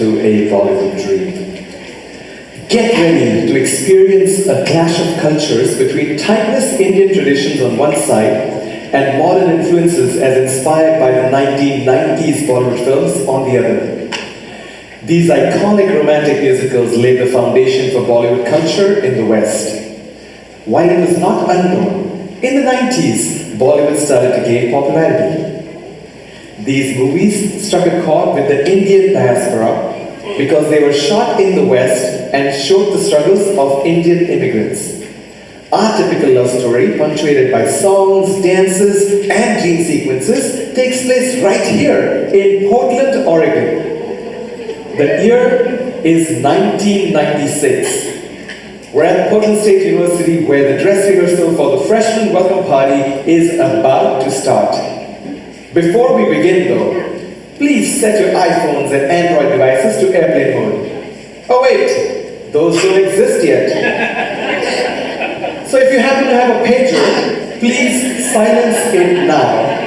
to a Bollywood dream. Get ready to experience a clash of cultures between timeless Indian traditions on one side and modern influences as inspired by the 1990s Bollywood films on the other. These iconic romantic musicals laid the foundation for Bollywood culture in the West. While it was not unknown, in the 90s, Bollywood started to gain popularity. These movies struck a chord with the Indian diaspora because they were shot in the West and showed the struggles of Indian immigrants. Our typical love story, punctuated by songs, dances, and dream sequences, takes place right here in Portland, Oregon. The year is 1996. We're at Portland State University where the dress rehearsal for the freshman welcome party is about to start. Before we begin though, please set your iPhones and Android devices to airplane mode. Oh wait, those don't exist yet. So if you happen to have a pager, please silence it now.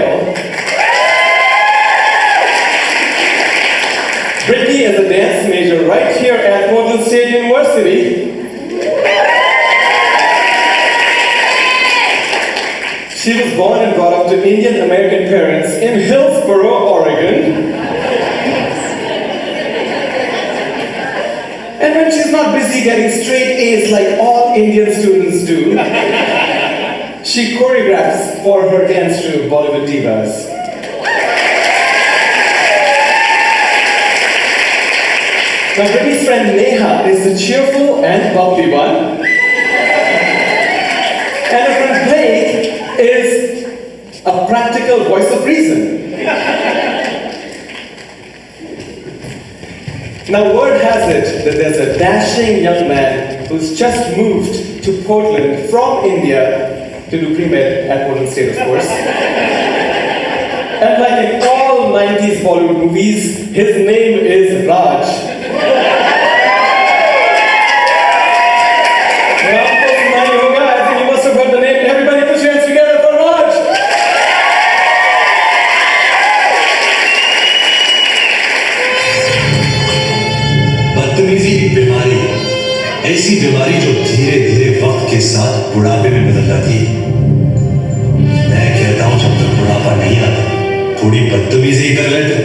Patel. Brittany is a dance major right here at Portland State University. She was born and brought up to Indian American parents in Hillsboro, Oregon. And when she's not busy getting straight A's like all Indian students do, she choreographs for her dance troupe, Bollywood Divas. Now, Brittany's friend Neha is the cheerful and bubbly one. And her friend Blake is a practical voice of reason. Now, word has it that there's a dashing young man who's just moved to Portland from India to do pre-med at Portland State, of course. And like in all 90s Bollywood movies, his name is Raj. Now, of course, Nani Hoga, I think you must have heard the name. Everybody put your hands together for Raj. बदतमीजी की बीमारी, ऐसी बीमारी जो धीरे धीरे वक्त के साथ बुढ़ापे में बदल जाती है। मैं कहता हूं जब तक बुढ़ापा नहीं आता, थोड़ी बदतमीजी कर लेते।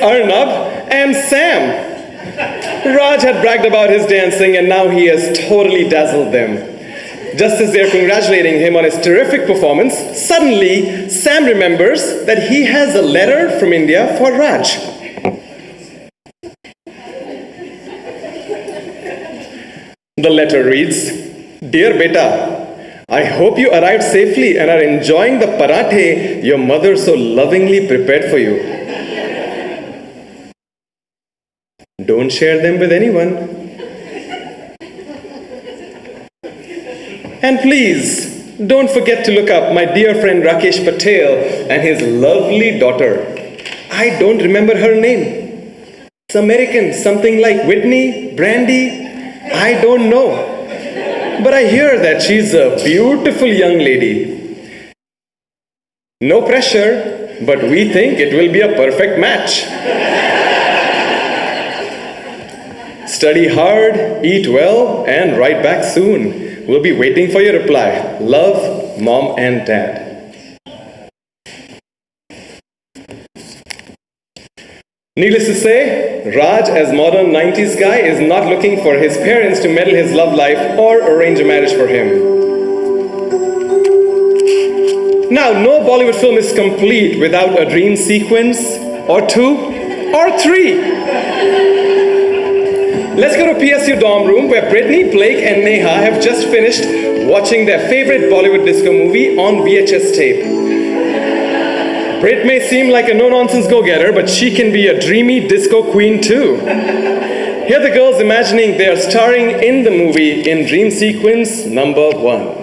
Arnab and Sam. Raj had bragged about his dancing and now he has totally dazzled them. Just as they're congratulating him on his terrific performance, suddenly Sam remembers that he has a letter from India for Raj. The letter reads, "Dear Beta, I hope you arrived safely and are enjoying the parathe your mother so lovingly prepared for you. Don't share them with anyone. And please, don't forget to look up my dear friend Rakesh Patel and his lovely daughter. I don't remember her name. It's American, something like Whitney, Brandy, I don't know. But I hear that she's a beautiful young lady. No pressure, but we think it will be a perfect match. Study hard, eat well, and write back soon. We'll be waiting for your reply. Love, Mom and Dad." Needless to say, Raj, as modern 90s guy, is not looking for his parents to meddle his love life or arrange a marriage for him. Now, no Bollywood film is complete without a dream sequence, or two, or three. Let's go to PSU dorm room where Brittany, Blake, and Neha have just finished watching their favorite Bollywood disco movie on VHS tape. Brit may seem like a no-nonsense go-getter, but she can be a dreamy disco queen too. Here are the girls imagining they are starring in the movie in dream sequence number 1.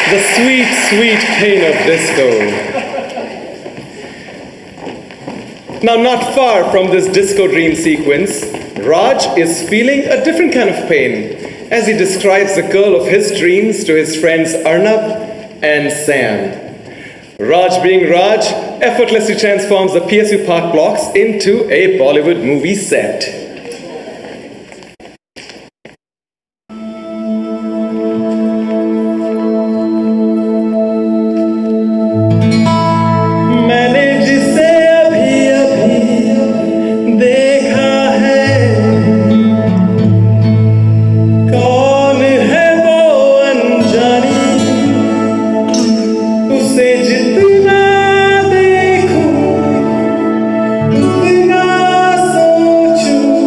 The sweet, sweet pain of disco. Now, not far from this disco dream sequence, Raj is feeling a different kind of pain as he describes the girl of his dreams to his friends Arnab and Sam. Raj being Raj, effortlessly transforms the PSU park blocks into a Bollywood movie set. जितना देखूं उतना सोचूं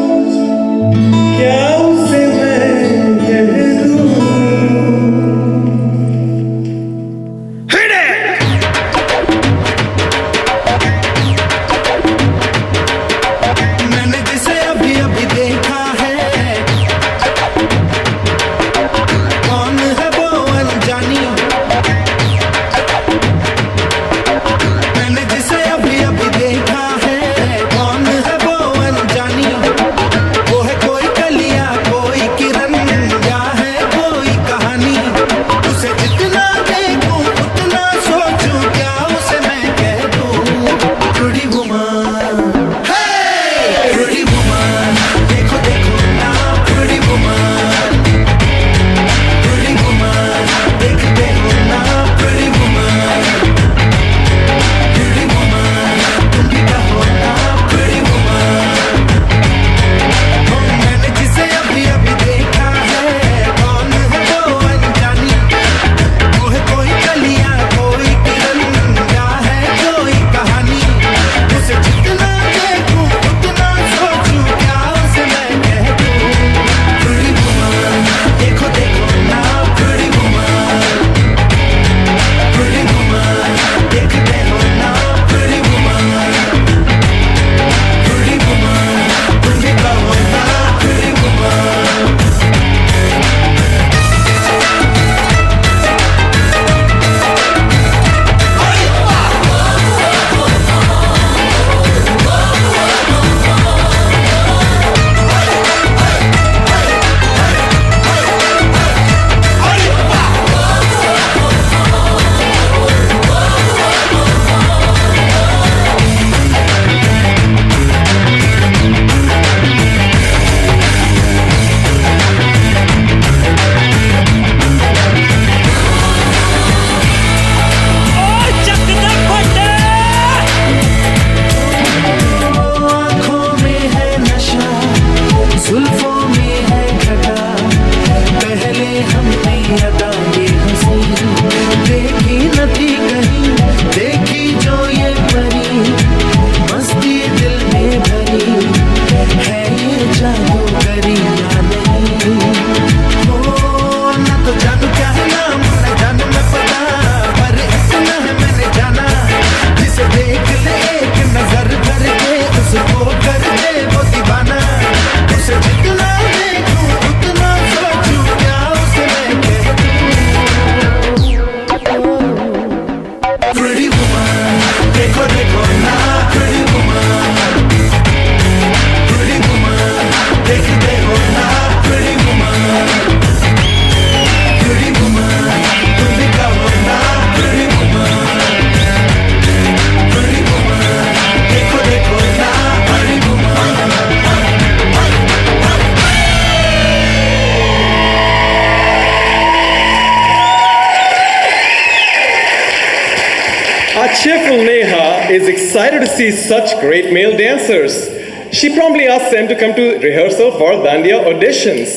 cheerful Neha is excited to see such great male dancers. She promptly asks Sam to come to rehearsal for Dandiya auditions.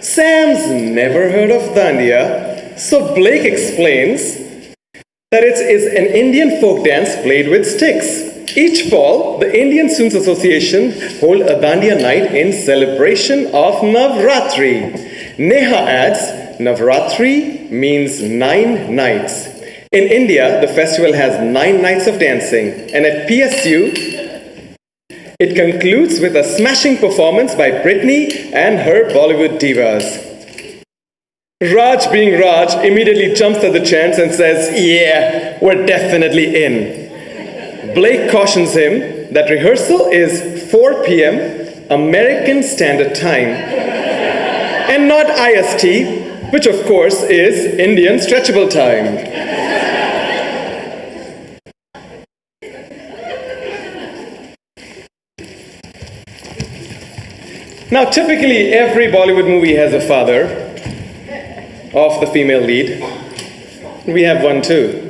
Sam's never heard of Dandiya, so Blake explains that it is an Indian folk dance played with sticks. Each fall, the Indian Students Association hold a Dandiya night in celebration of Navratri. Neha adds, Navratri means 9 nights. In India, the festival has 9 nights of dancing, and at PSU, it concludes with a smashing performance by Brittany and her Bollywood divas. Raj, being Raj, immediately jumps at the chance and says, "Yeah, we're definitely in." Blake cautions him that rehearsal is 4 p.m. American Standard Time and not IST, which of course is Indian Stretchable Time. Now, typically, every Bollywood movie has a father of the female lead. We have one too.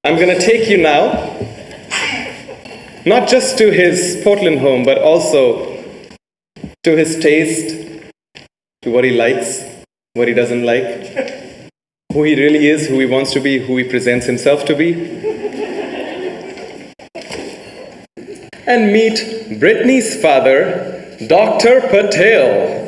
I'm going to take you now, not just to his Portland home, but also to his taste, to what he likes, what he doesn't like, who he really is, who he wants to be, who he presents himself to be. And meet Brittany's father, Dr. Patel.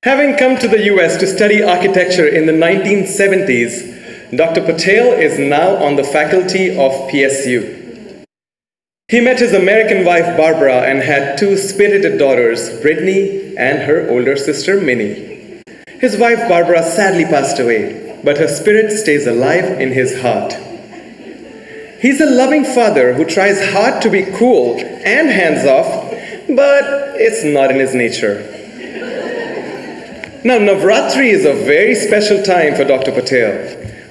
Having come to the US to study architecture in the 1970s, Dr. Patel is now on the faculty of PSU. He met his American wife Barbara and had 2 spirited daughters, Brittany and her older sister Minnie. His wife Barbara sadly passed away, but her spirit stays alive in his heart. He's a loving father who tries hard to be cool and hands-off, but it's not in his nature. Now, Navratri is a very special time for Dr. Patel.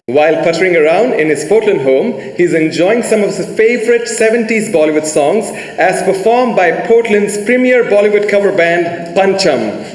While puttering around in his Portland home, he's enjoying some of his favorite 70s Bollywood songs as performed by Portland's premier Bollywood cover band, Pancham.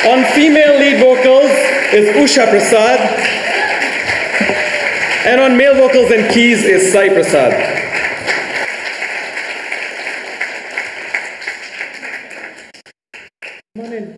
On female lead vocals is Usha Prasad, and on male vocals and keys is Sai Prasad. Come on in.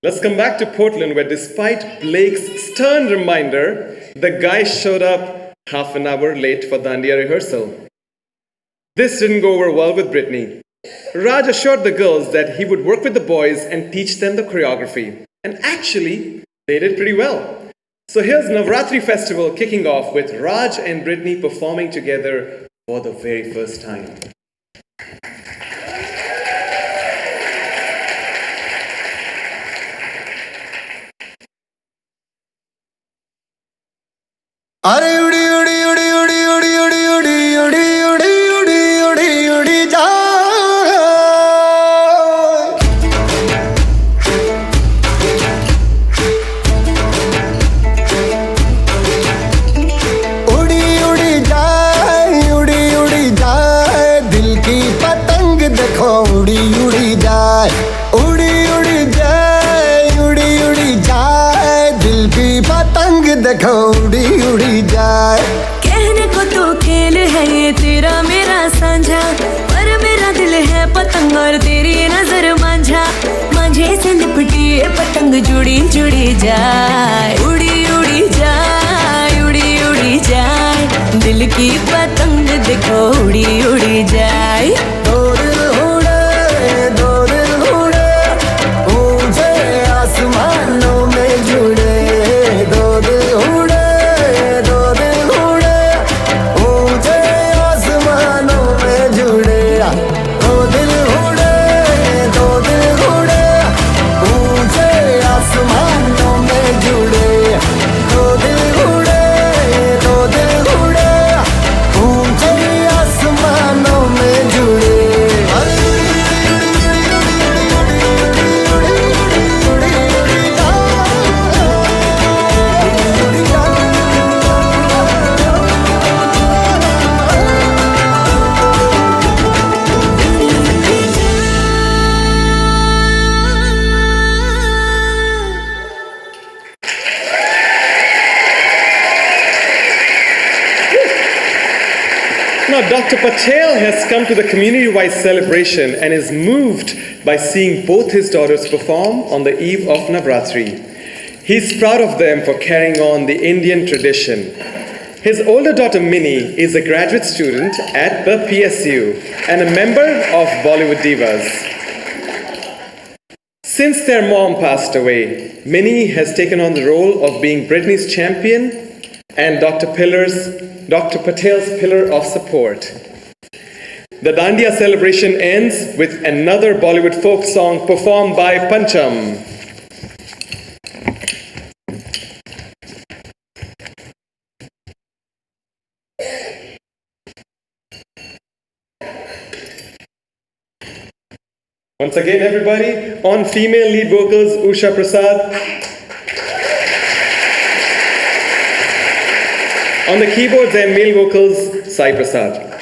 Let's come back to Portland, where despite Blake's stern reminder, the guy showed up half an hour late for Dandiya rehearsal. This didn't go over well with Brittany. Raj assured the girls that he would work with the boys and teach them the choreography. And actually, they did pretty well. So here's Navratri Festival kicking off with Raj and Brittany performing together for the very first time. अरे उड़ी उड़ी उड़ी उड़ी उड़ी उड़ी उड़ी उड़ी उड़ी उड़ी उड़ी उड़ी जा उड़ी उड़ी जाए उड़ी उड़ी जाए दिल की पतंग देखो उड़ी उड़ी जाए उड़ी उड़ी जाए उड़ी उड़ी जाए दिल की पतंग देखो उड़ी उड़ी जाए कहने को तो खेल है ये तेरा मेरा साझा पर मेरा दिल है पतंग और तेरी नजर मांझा मांझे से लिपटी ये पतंग जुड़ी जुड़ी जाए उड़ी उड़ी जाए उड़ी उड़ी जाए दिल की पतंग देखो उड़ी उड़ी जाए दो दिल उड़े ऊंचे आसमानों में जुड़े दो दिल उड़े ऊंचे आसमानों में जुड़े दो दिल उड़े ऊंचे आसमानों में जुड़े दो दिल उड़े ऊंचे आसमानों में जुड़े Now, Dr. Patel has come to the community-wide celebration and is moved by seeing both his daughters perform on the eve of Navratri. He's proud of them for carrying on the Indian tradition. His older daughter Minnie is a graduate student at the PSU and a member of Bollywood Divas. Since their mom passed away, Minnie has taken on the role of being Brittany's champion and Dr. Patel's pillar of support. The Dandiya celebration ends with another Bollywood folk song performed by Pancham. Once again, everybody, on female lead vocals, Usha Prasad. On the keyboards and male vocals, Sai Prasad.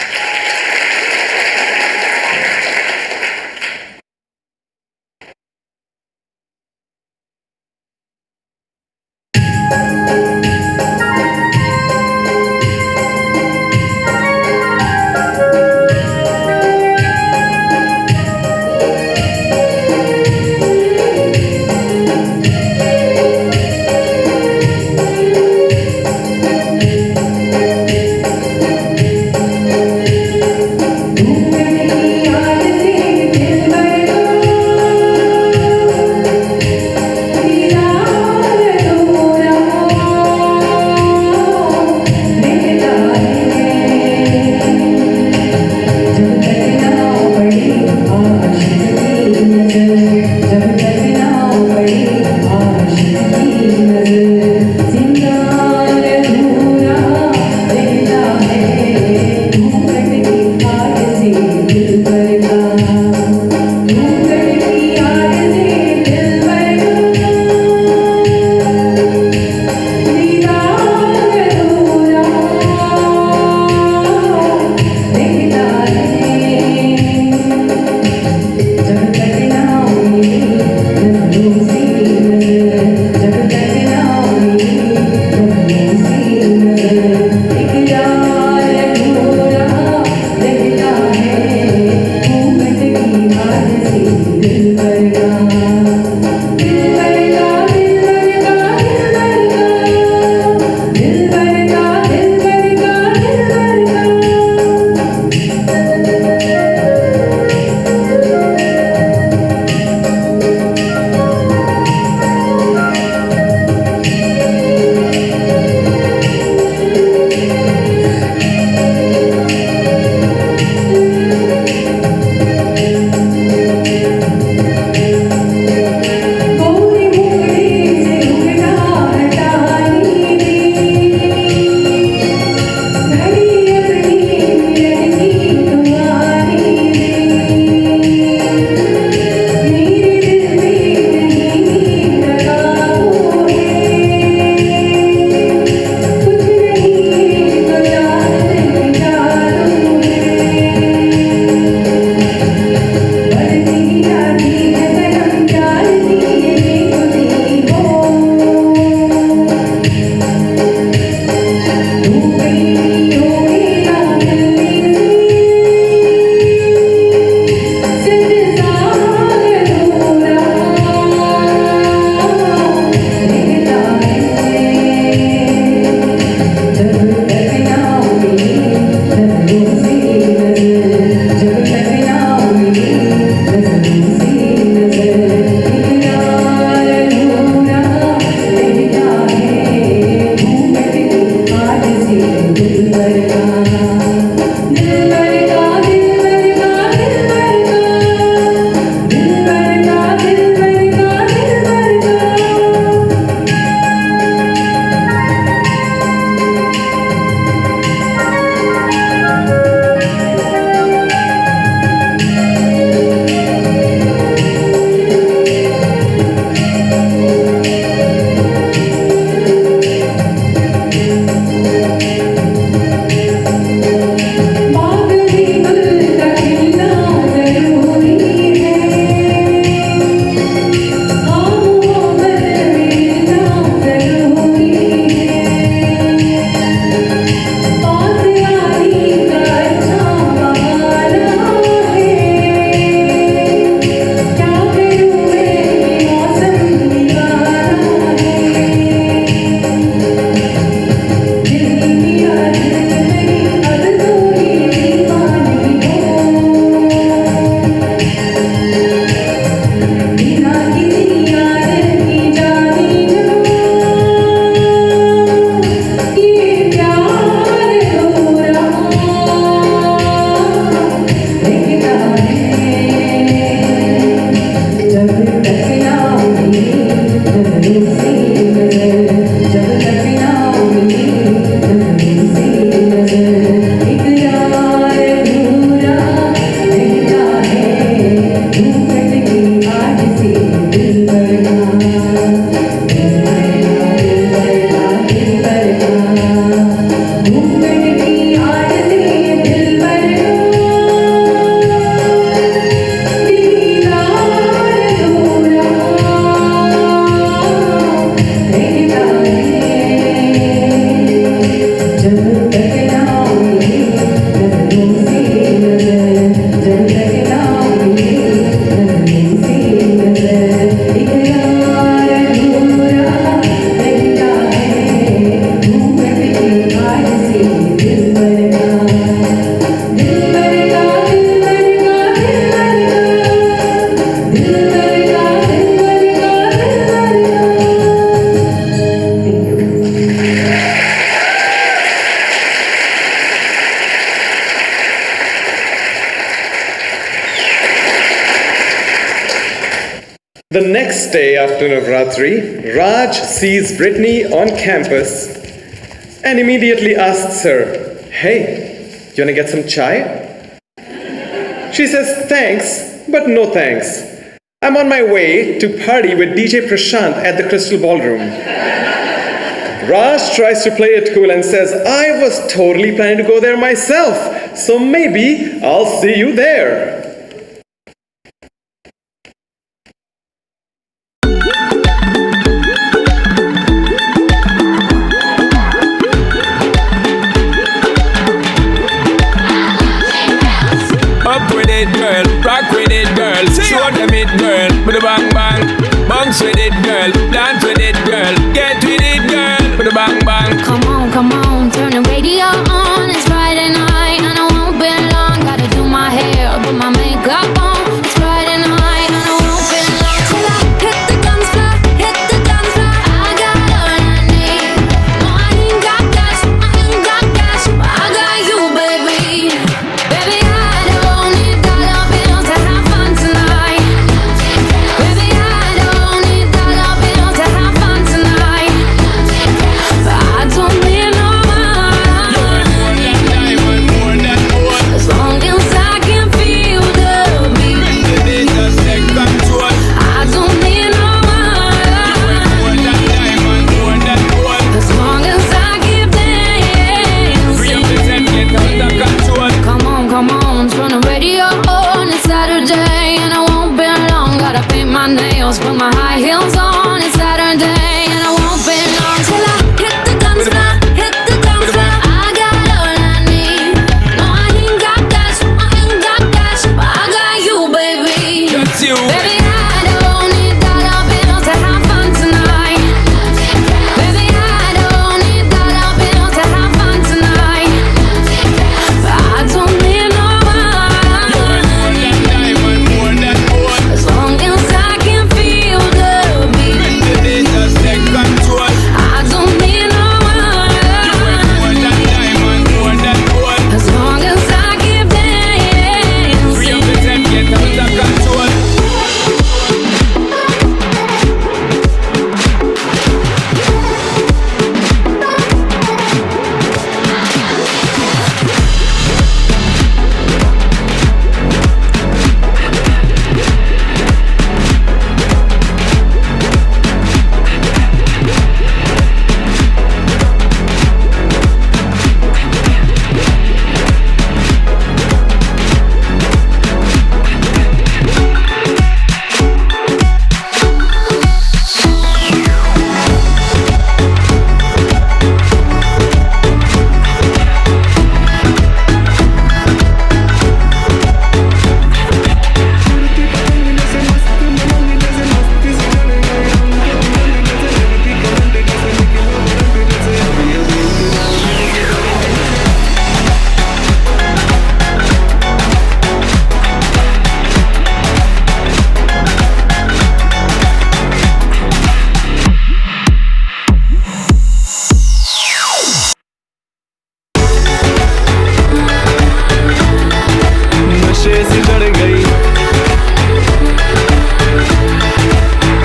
The next day after Navratri, Raj sees Brittany on campus and immediately asks her, "Hey, you wanna get some chai?" She says, "Thanks, but no thanks. I'm on my way to party with DJ Prashant at the Crystal Ballroom." Raj tries to play it cool and says, "I was totally planning to go there myself, so maybe I'll see you there." Up with it, girl. Rock with it, girl. Show them it, girl. With a bang bang. Bounce with it, girl. Dance with it, girl. Get with it, girl. With a bang bang. Come on, turn the radio on. It's Friday night and I won't be long. Gotta do my hair, put my makeup on. It's Friday night and I won't be long till I hit the dance floor, hit the dance floor. I got all I need. No, I ain't got cash, but I got you, baby. Baby, I don't need dollar bills to have fun tonight. Baby, I don't need dollar bills to have fun tonight. But I don't need no money. More than gold. As long as I can feel the beat. Just take control. I don't need no money. More than diamond, more than gold. As long as I keep Free up dancing. the set, get under control. Come on, turn the radio on. It's Saturday and I won't be long. Gotta paint my nails, put my high heels on. It's Saturday and I won't be long till I hit the dance floor, hit the dance floor. I got all I need. No, I ain't got cash, but I got you, baby. That's you. Baby, I don't need dollar bills to have fun tonight. Baby, I don't need dollar bills to have fun tonight. But I don't need no More money. than diamond, more than gold. As long as I can feel the beat. Just take control. I don't need no money. More than diamond, more than gold. As long as I keep Free up dancing. the set, get under control. नशे से चढ़ गई,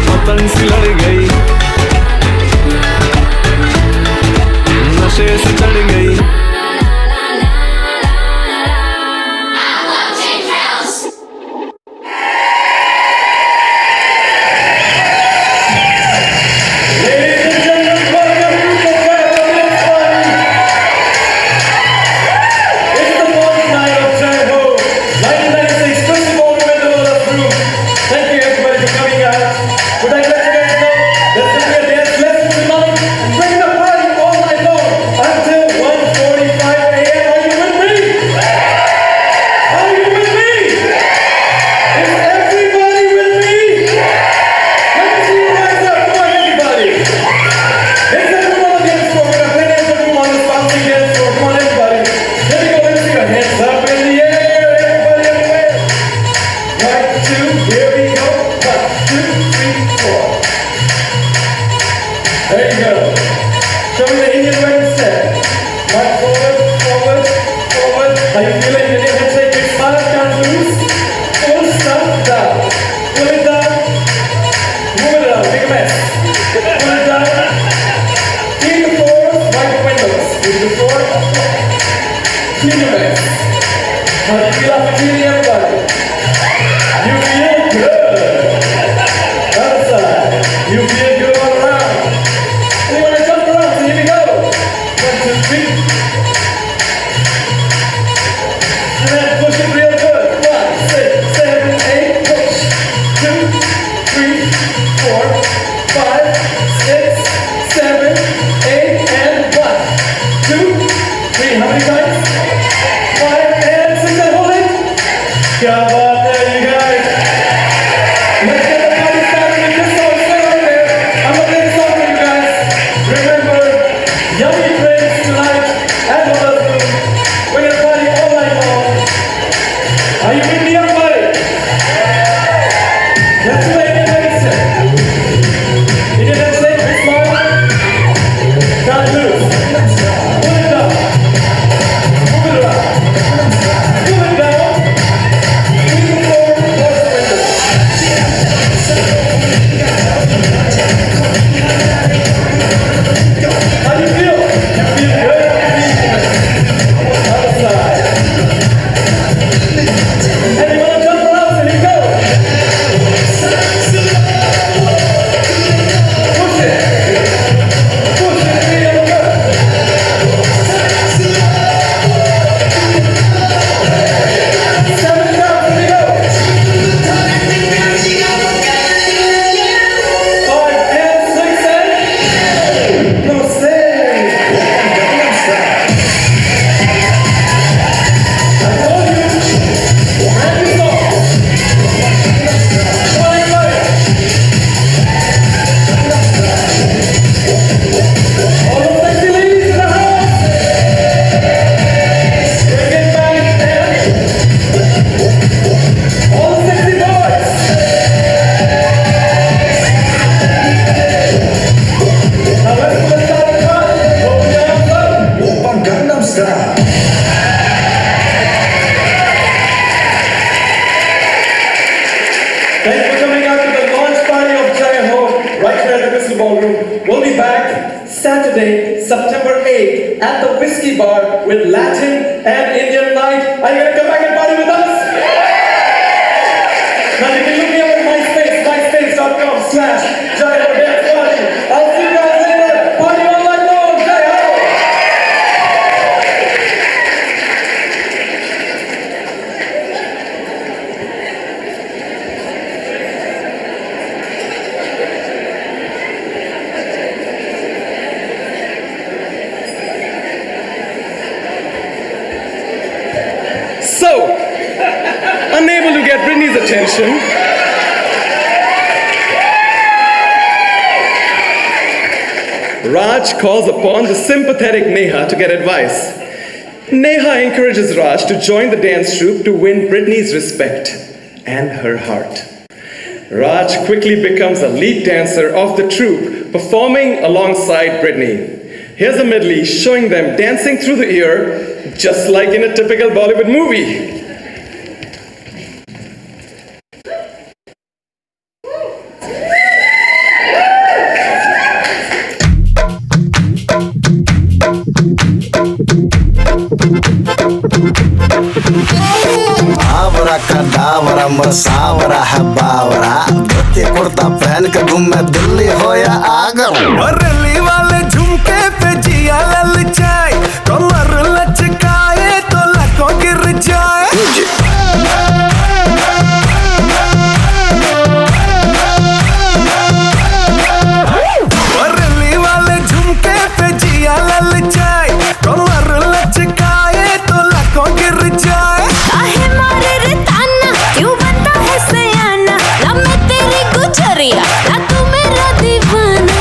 पतंग सी लड़ गई, नशे से चढ़ गई। Clean your mess. Now feel up cleaning everybody. You feel good. Outside. You feel good all around. Anyone to jump around? So here we go. 1, 2, 3. And then push it real good. 5, 6, 7, 8. Push. 2, 3, 4, 5, 6, 7, 8, and 1, 2, 3. How many times? 5 and 6 and hold it. Come on there, you guys. Let's get the party started with this song. Stay right there. I'm gonna play the song for you guys. Remember, yummy drinks tonight at Mother's Room. We're gonna party all night long. Are you with me, everybody? Let's do it. You did that thing, big smile. Got loose. Pull it up. Move it around. Pull it down. Leave the floor, close the window. How do you feel? You feel good? Outside. And you want to jump around, so here you go. Push it. Push it real good. 7 down, here we go. 5 and 6 and no stay. I told you. Brand new song. Come on, everybody. All those sexy ladies in the house. Bring it back and all the sexy boys. Now let's put a start to cut. Go down, son. Oppa Gangnam Style. Thanks for coming out to the launch party of Jalan right here at the Whiskey Ballroom. We'll be back Saturday, September 8th at the Whiskey Bar with Latin and Indian night. Are you gonna come back and party with us? Now you can look me up at myspace.com/Jalan Dance Party. I'll see you guys later. Party all night long. Jai Ho! So, unable to get Brittany's attention, Raj calls upon the sympathetic Neha to get advice. Neha encourages Raj to join the dance troupe to win Brittany's respect and her heart. Raj quickly becomes a lead dancer of the troupe, performing alongside Brittany. Here's a medley showing them dancing through the ear, just like in a typical Bollywood movie. आवरा का दावरा मसावरा है बावरा धोती कुर्ता पहन के घूमे दिल्ली हो या आगरा और रली वाले झुमके पे जिया ललचाए कमर लचकाए तो लखों गिर जाए और रली वाले झुमके पे जिया ललचाए कमर लचकाए तो लखों गिर जाए काहे मारे रे ताना क्यों बनता है सयाना ना मैं तेरी गुजरिया ना तू मेरा दीवाना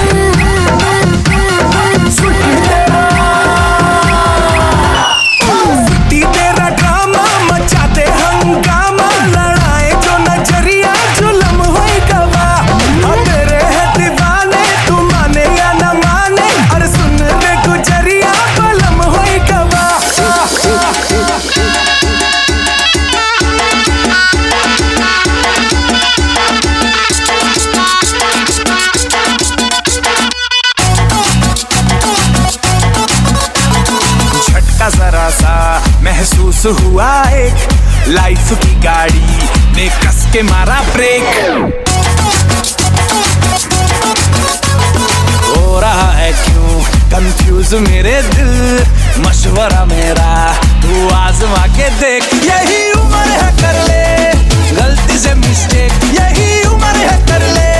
पास हुआ एक लाइफ की गाड़ी ने कस के मारा ब्रेक हो रहा है क्यों कंफ्यूज मेरे दिल मशवरा मेरा तू आजमा के देख यही उम्र है कर ले गलती से मिस्टेक यही उम्र है कर ले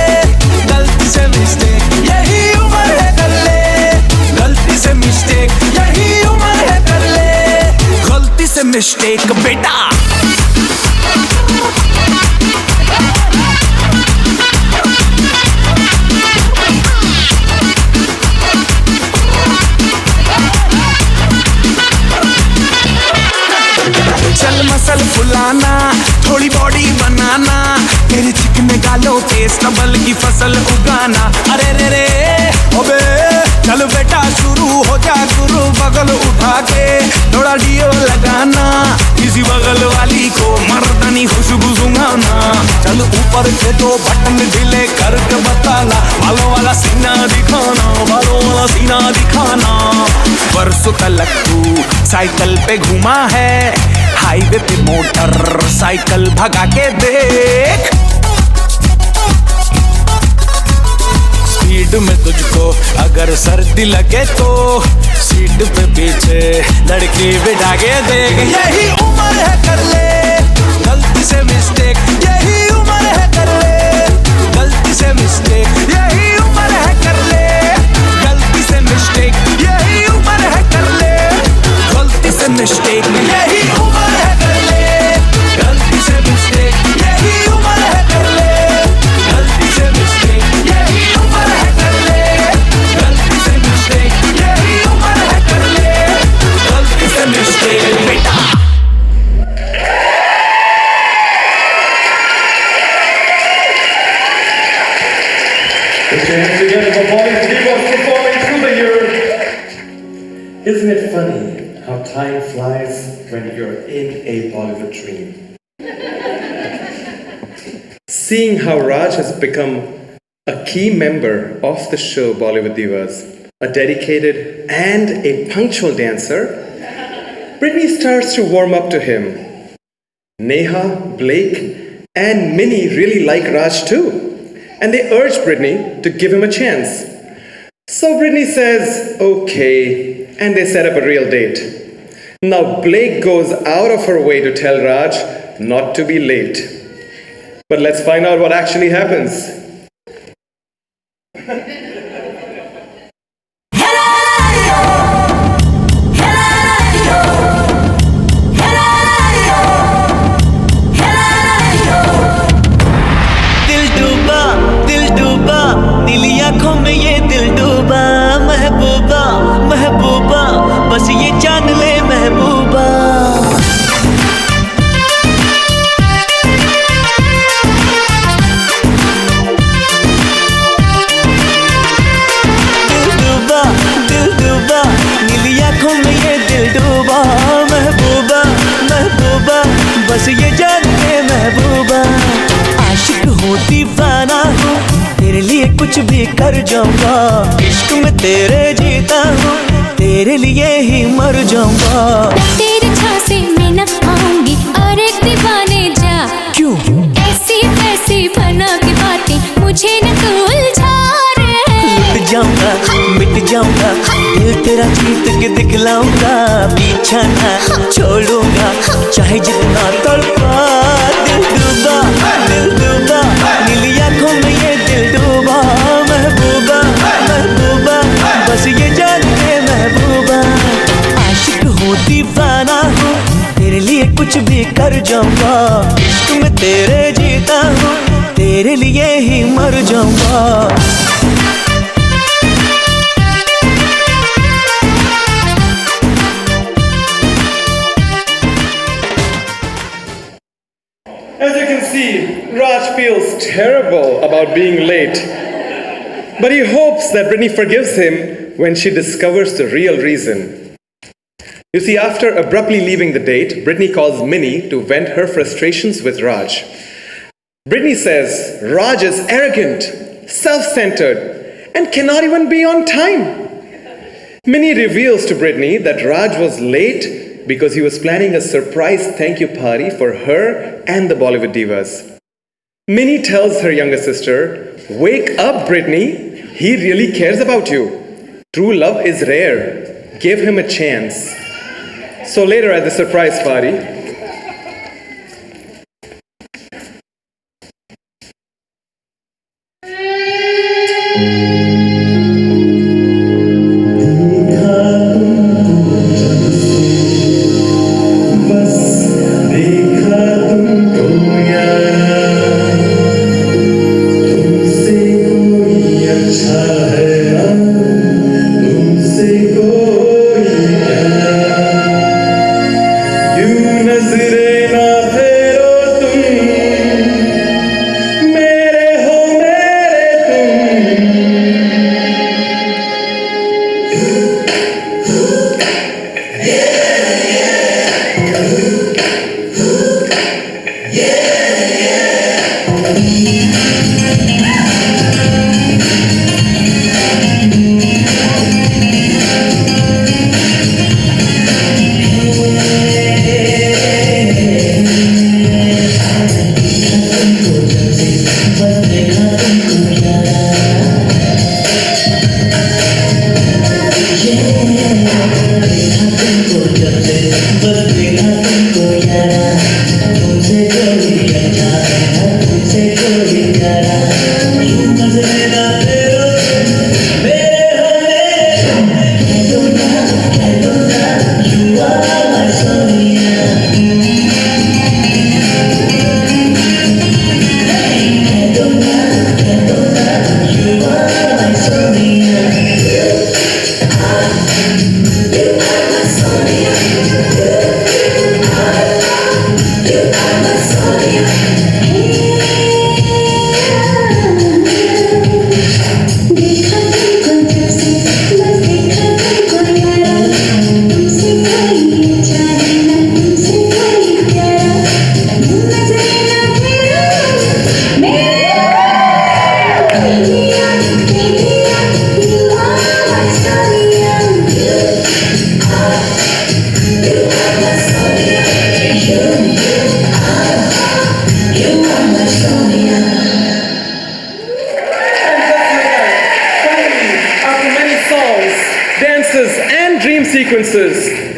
गलती से मिस्टेक यही उम्र है कर ले गलती से मिस्टेक यही उम्र है कर ले गलती से मिस्टेक बेटा चल मसल फुलाना थोड़ी बॉडी बनाना तेरे चिकने गालों पे स्टबल की फसल उगाना अरे रे रे ओबे चल बेटा शुरू हो जा गुरु बगल उठा के थोड़ा डियो लगाना किसी बगल वाली को मर्दानी खुशबू सुंघाना चल ऊपर के दो बटन ढीले करके बताना बालों वाला सीना दिखाना बालों वाला सीना दिखाना परसों तलक तू साइकिल पे घुमा है हाईवे पे मोटर साइकिल भगा के देख स्पीड में तुझको अगर सर्दी लगे तो सीट पे पीछे लड़की बिठा के देख यही उम्र है कर ले गलती से मिस्टेक यही उम्र है कर ले गलती से मिस्टेक यही उम्र है कर ले गलती से मिस्टेक यही उम्र है कर ले गलती से मिस्टेक यही उम्र है कर ले गलती से मिस्टेक यही उम्र है कर ले गलती से मिस्टेक यही उम्र है कर ले गलती से मिस्टेक यही उम्र है कर ले गलती से मिस्टेक बेटा Put your hands together for Bollywood Films performing through the year. Isn't it funny how time flies when you're in a Bollywood dream? Seeing how Raj has become a key member of the show Bollywood Divas, a dedicated and a punctual dancer, Brittany starts to warm up to him. Neha, Blake, and Minnie really like Raj too, and they urge Brittany to give him a chance. So Brittany says, okay, and they set up a real date. Now Blake goes out of her way to tell Raj not to be late. But let's find out what actually happens. दिल डूबा नीली आंखों में ये दिल डूबा महबूबा महबूबा बस ये जान ले महबूबा दिल डूबा नीली आंखों में ये दिल डूबा महबूबा महबूबा बस ये जान ले महबूबा आशिक हूँ दीवाना हूँ तेरे लिए कुछ भी कर जाऊंगा इश्क में तेरे जीता हूँ तेरे लिए ही मर जाऊंगा तेरे झांसे में न आऊंगी और एक दीवाने जा क्यों ऐसी वैसी बना के बातें मुझे न तू उलझा रे लुट जाऊंगा मिट जाऊंगा दिल तेरा जीत के दिखलाऊंगा पीछा ना छोड़ूंगा चाहे जितना तड़पा दिल डूबा नीली आंखों में ये दिल डूबा महबूबा महबूबा बस ये जान ले महबूबा आशिक हूँ दीवाना हूँ तेरे लिए कुछ भी कर जाऊंगा इश्क में तेरे जीता हूँ तेरे लिए ही मर जाऊंगा As you can see, Raj feels terrible about being late. But he hopes that Brittany forgives him when she discovers the real reason. You see, after abruptly leaving the date, Brittany calls Minnie to vent her frustrations with Raj. Brittany says Raj is arrogant, self-centered, and cannot even be on time. Minnie reveals to Brittany that Raj was late because he was planning a surprise thank you party for her and the Bollywood divas. Minnie tells her younger sister, "Wake up, Brittany. He really cares about you. True love is rare. Give him a chance." So later at the surprise party,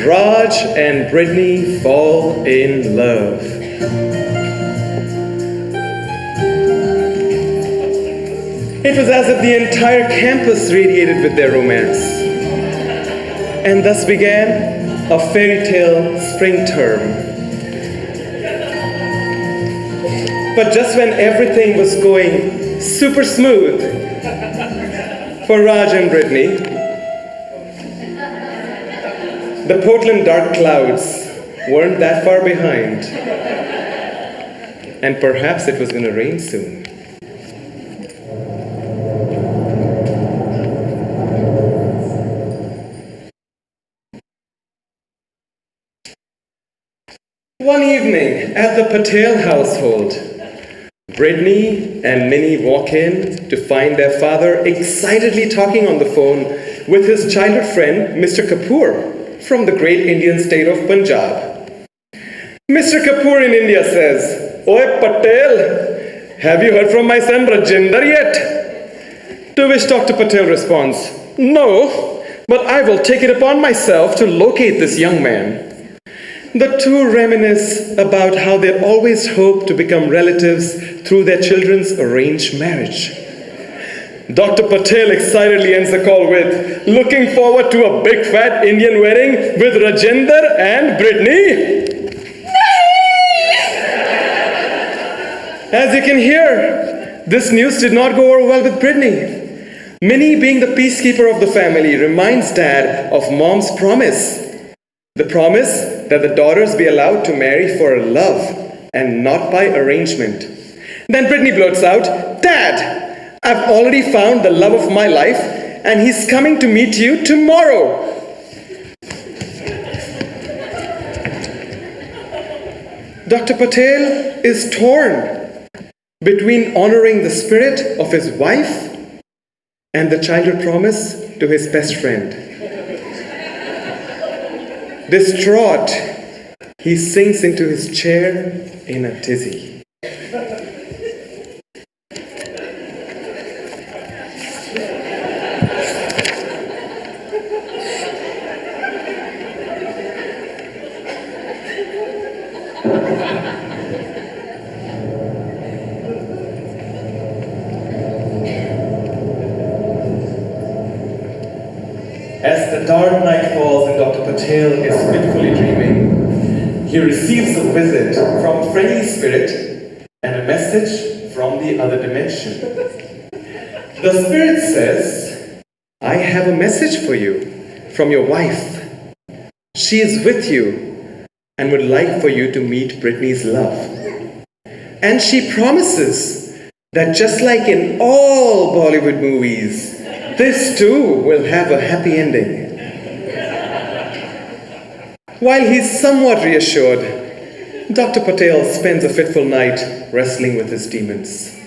Raj and Brittany fall in love. It was as if the entire campus radiated with their romance. And thus began a fairy tale spring term. But just when everything was going super smooth for Raj and Brittany, the Portland dark clouds weren't that far behind. And perhaps it was going to rain soon. One evening at the Patel household, Brittany and Minnie walk in to find their father excitedly talking on the phone with his childhood friend, Mr. Kapur, from the great Indian state of Punjab. Mr. Kapur in India says, "Oi Patel, have you heard from my son Rajinder yet?" To which Dr. Patel responds, "No, but I will take it upon myself to locate this young man." The two reminisce about how they'd always hoped to become relatives through their children's arranged marriage. Dr. Patel excitedly ends the call with, "Looking forward to a big fat Indian wedding with Rajinder and Brittany." As you can hear, this news did not go over well with Brittany. Minnie, being the peacekeeper of the family, reminds Dad of Mom's promise. The promise that the daughters be allowed to marry for love and not by arrangement. Then Brittany blurts out, "Dad, I've already found the love of my life and he's coming to meet you tomorrow." Dr. Patel is torn between honoring the spirit of his wife and the childhood promise to his best friend. Distraught, he sinks into his chair in a tizzy. As the dark night falls and Dr. Patel is fitfully dreaming, he receives a visit from a friendly spirit and a message from the other dimension. The spirit says, I have a message for you from your wife. She is with you and would like for you to meet Brittany's love. And she promises that just like in all Bollywood movies, this too will have a happy ending. While he's somewhat reassured, Dr. Patel spends a fitful night wrestling with his demons.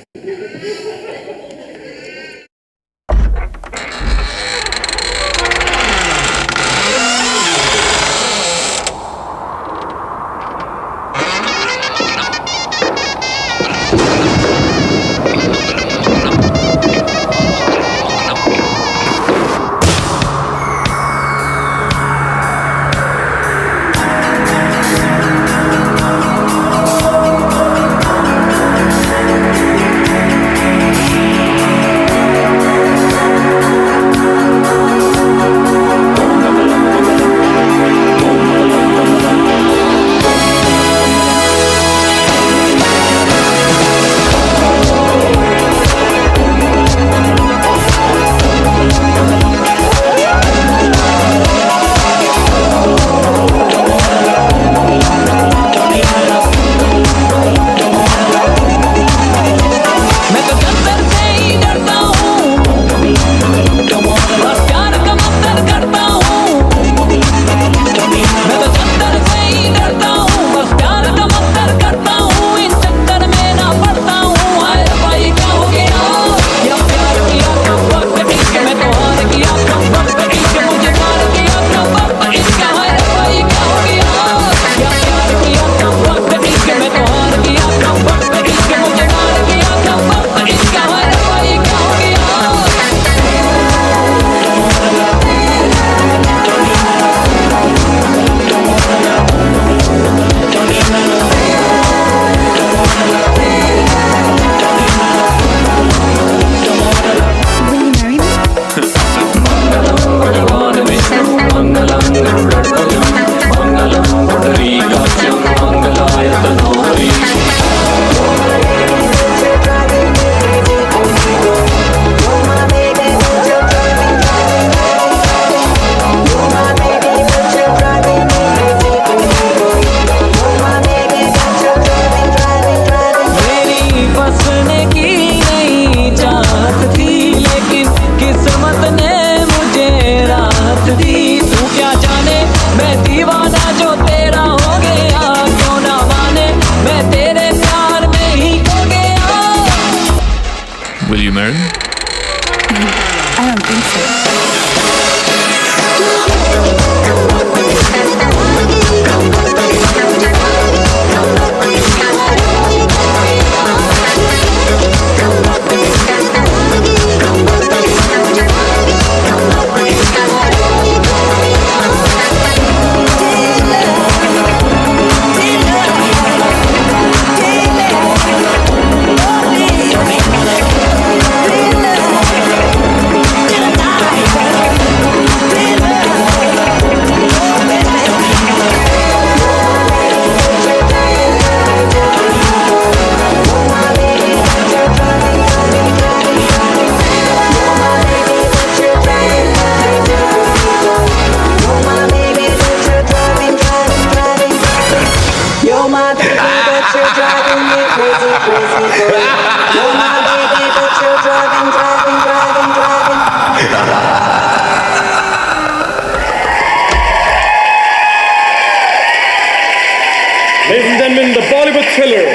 Ladies and gentlemen, the Bollywood thriller.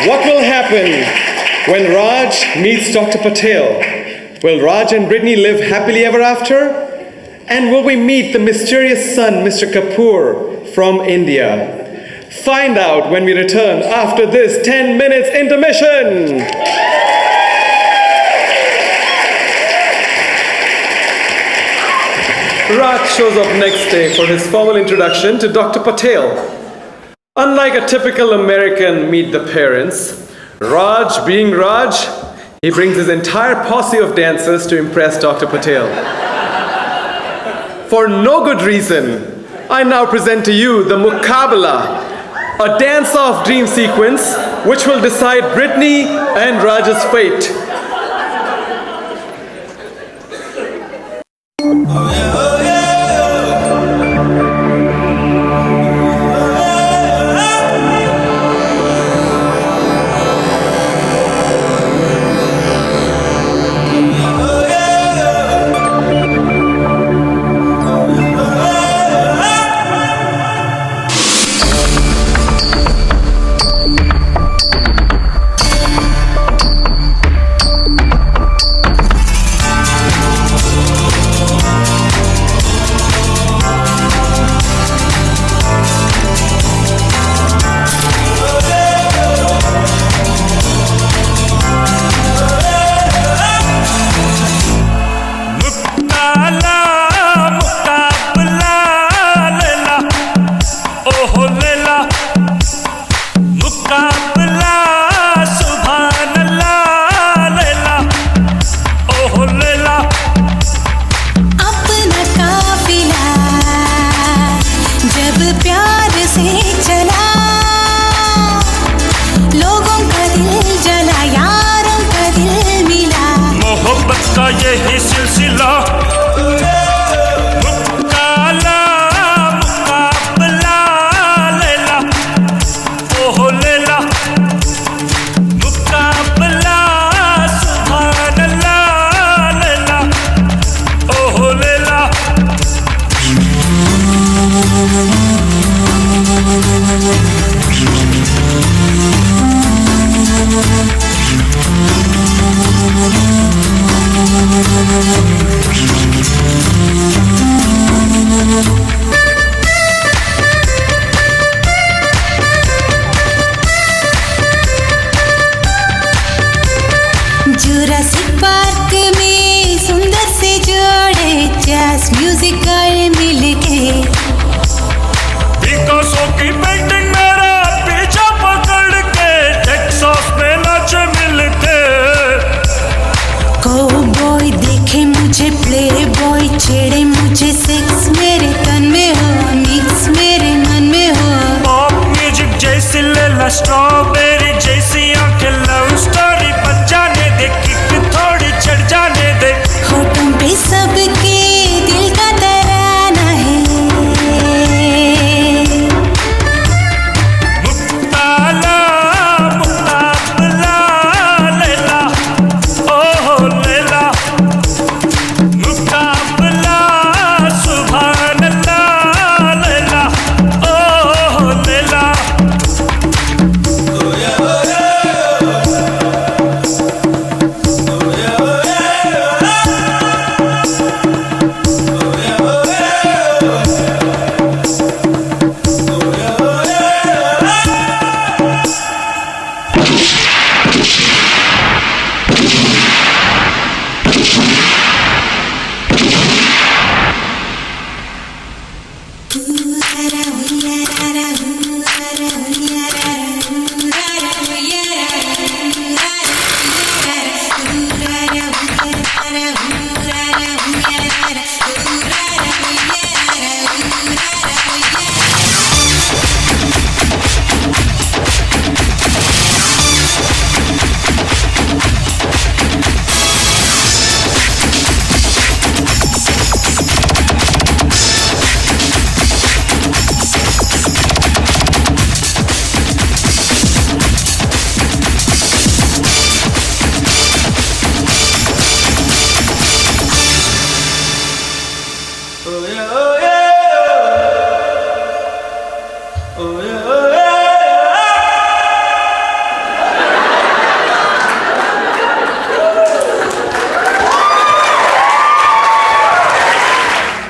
What will happen when Raj meets Dr. Patel? Will Raj and Brittany live happily ever after? And will we meet the mysterious son, Mr. Kapur from India? Find out when we return after this 10 minutes intermission. Raj shows up next day for his formal introduction to Dr. Patel. Unlike a typical American meet the parents, Raj being Raj, he brings his entire posse of dancers to impress Dr. Patel. For no good reason, I now present to you the Muqabala, a dance-off dream sequence which will decide Brittany and Raj's fate.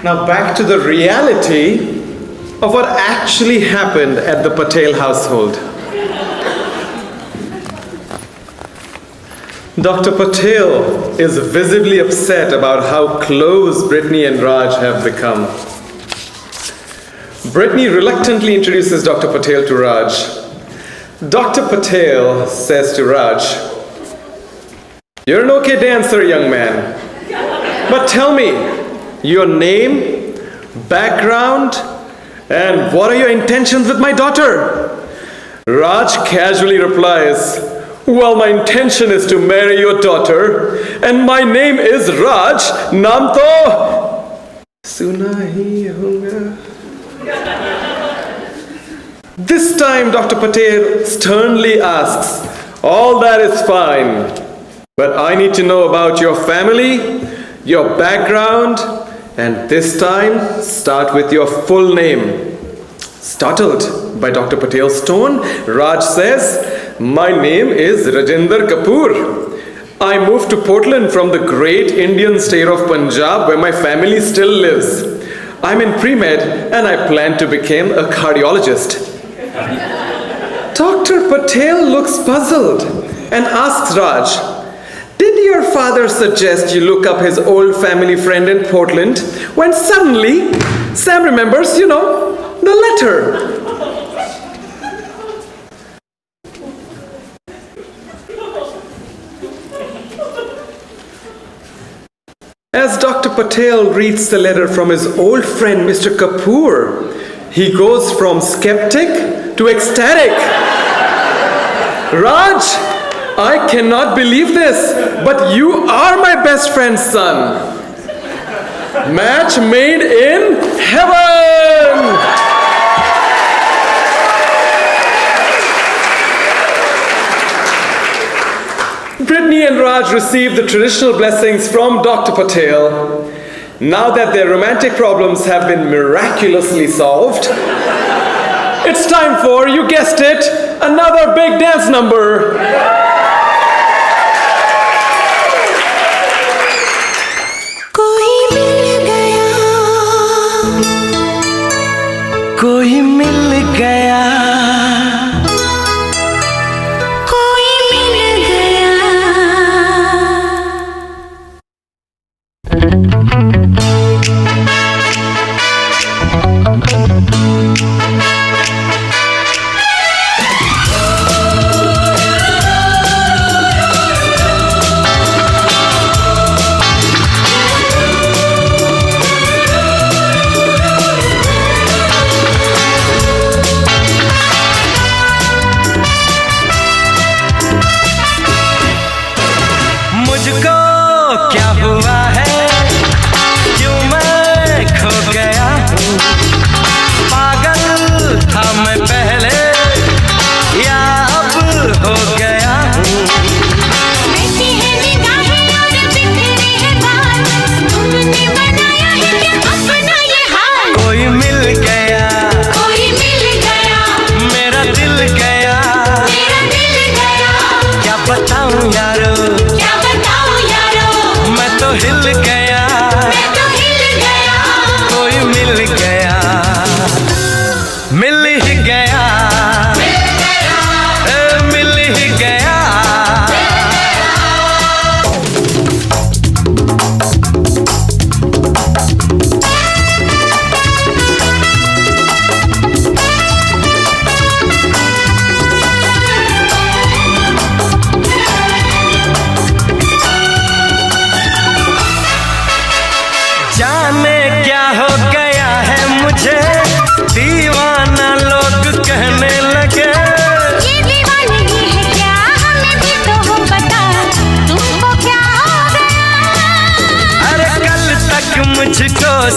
Now back to the reality of what actually happened at the Patel household. Dr. Patel is visibly upset about how close Brittany and Raj have become. Brittany reluctantly introduces Dr. Patel to Raj. Dr. Patel says to Raj, "You're an okay dancer, young man. But tell me, your name, background, and what are your intentions with my daughter?" Raj casually replies, "Well, my intention is to marry your daughter, and my name is Raj, naam to suna hi hoga." This time Dr. Patel sternly asks, "All that is fine, but I need to know about your family, your background, and this time start with your full name." Startled by Dr. Patel's tone, Raj says, "My name is Rajinder Kapur. I moved to Portland from the great Indian state of Punjab where my family still lives. I'm in pre-med and I plan to become a cardiologist." Dr. Patel looks puzzled and asks Raj, "Did your father suggest you look up his old family friend in Portland when suddenly Sam remembers, the letter?" As Dr. Patel reads the letter from his old friend Mr. Kapur, he goes from skeptic to ecstatic. "Raj, I cannot believe this, but you are my best friend's son. Match made in heaven!" Brittany and Raj receive the traditional blessings from Dr. Patel. Now that their romantic problems have been miraculously solved, it's time for, you guessed it, another big dance number. कोई मिल गया कोई मिल गया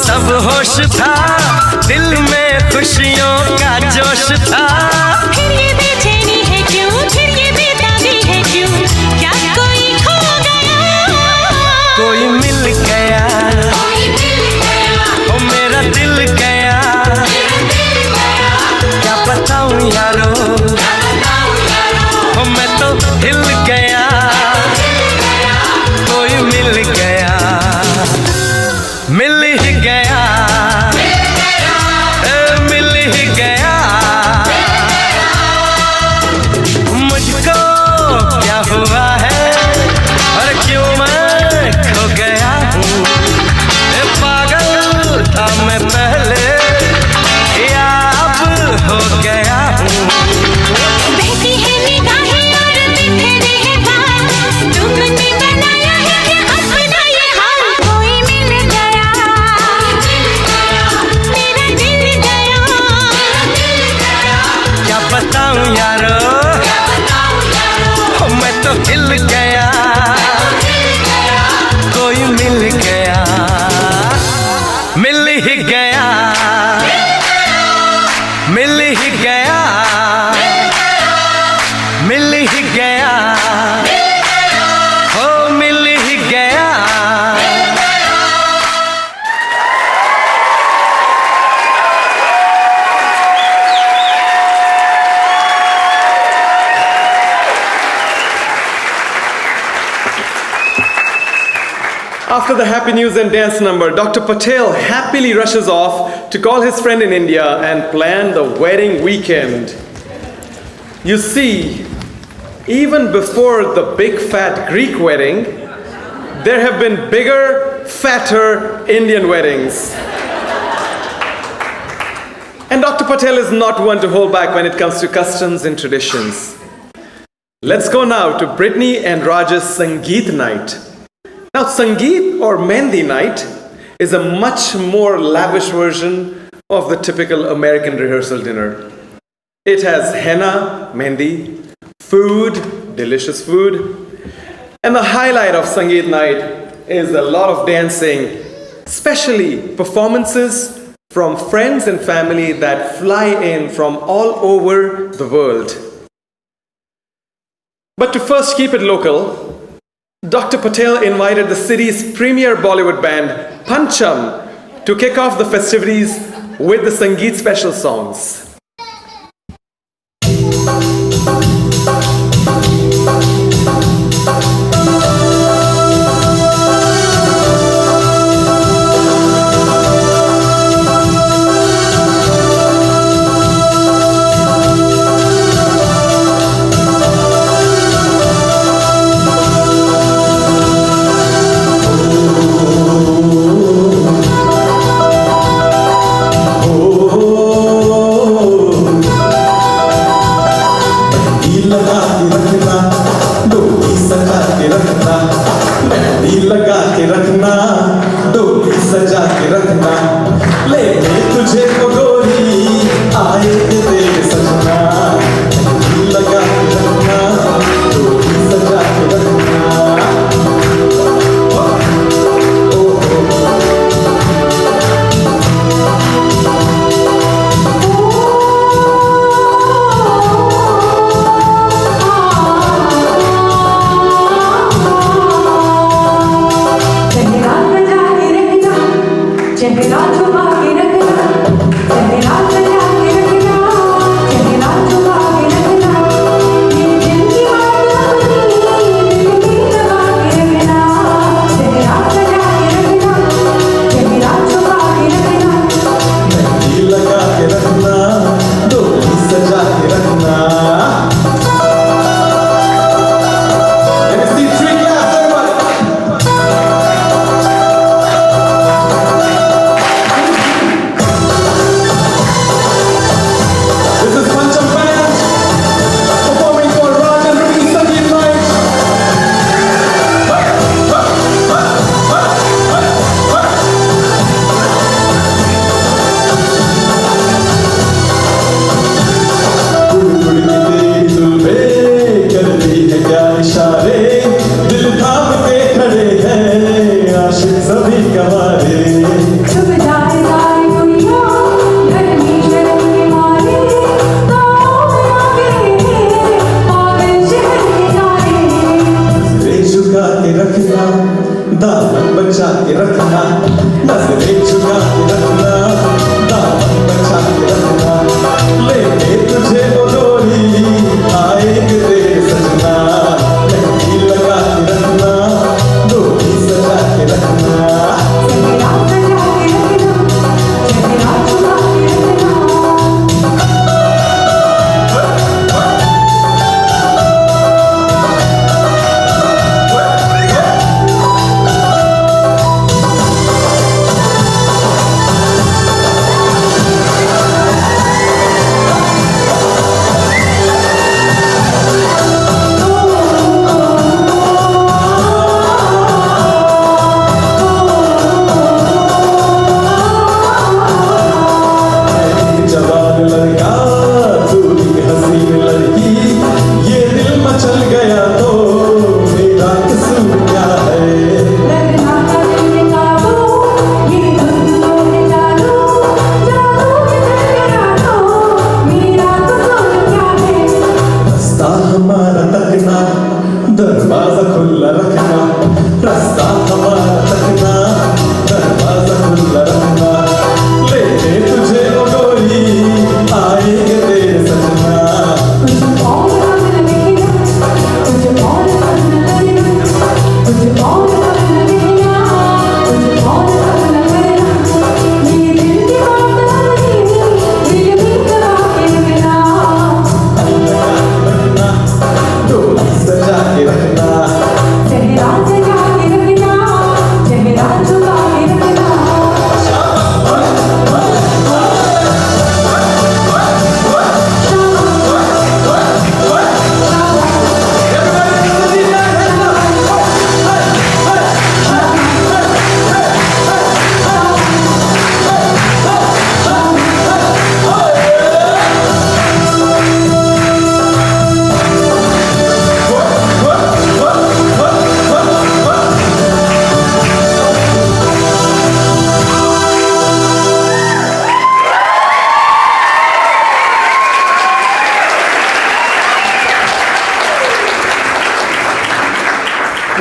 सब होश था, दिल में खुशियों का जोश था। फिर ये बेचैनी है क्यों, फिर ये बेताबी है क्यों, क्या कोई खो गया? कोई मिल गया, कोई मिल गया, ओ मेरा दिल गया, क्या बताऊं यारो, ओ मैं तो हिल गया, कोई मिल गया, मिल ही गया। गया मिल ही गया हो मिल ही गया After the happy news and dance number, Dr. Patel happily rushes off to call his friend in India and plan the wedding weekend. You see, even before the big fat Greek wedding, there have been bigger, fatter Indian weddings. And Dr. Patel is not one to hold back when it comes to customs and traditions. Let's go now to Brittany and Raj's Sangeet night. Now, Sangeet or Mehndi night is a much more lavish version of the typical American rehearsal dinner. It has henna, mehndi, food, delicious food, and the highlight of Sangeet night is a lot of dancing, especially performances from friends and family that fly in from all over the world. But to first keep it local, Dr. Patel invited the city's premier Bollywood band, Pancham, to kick off the festivities with the Sangeet special songs. Oh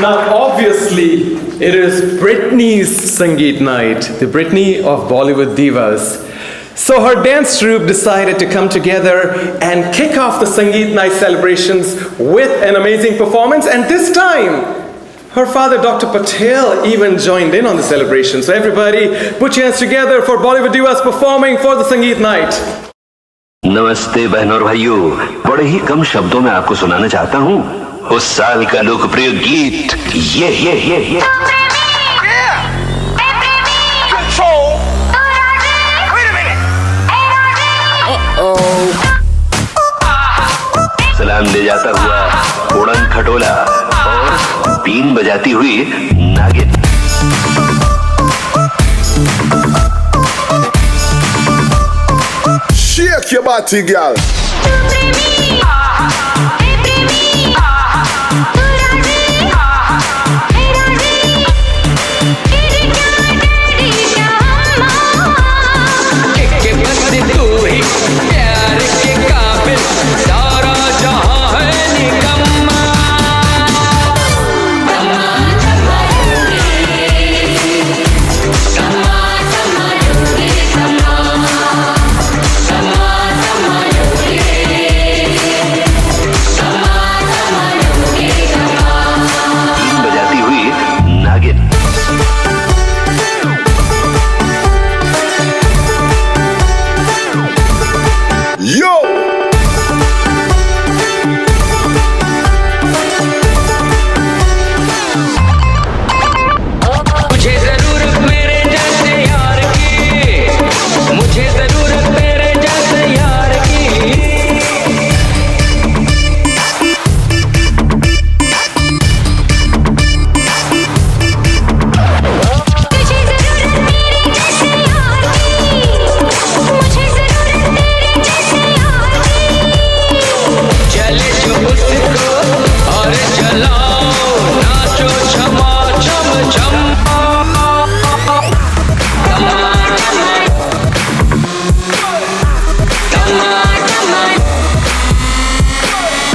Now, obviously, it is Brittany's Sangeet night, the Brittany of Bollywood divas. So her dance troupe decided to come together and kick off the Sangeet night celebrations with an amazing performance. And this time, her father, Dr. Patel, even joined in on the celebration. So everybody, put your hands together for Bollywood divas performing for the Sangeet night. नमस्ते बहनों और भाइयों, बड़े ही कम शब्दों में आपको सुनाना चाहता हूँ उस साल का लोकप्रिय गीत ये सलाम ले जाता हुआ उड़न खटोला और बीन बजाती हुई नागिन। Shake your body, girl.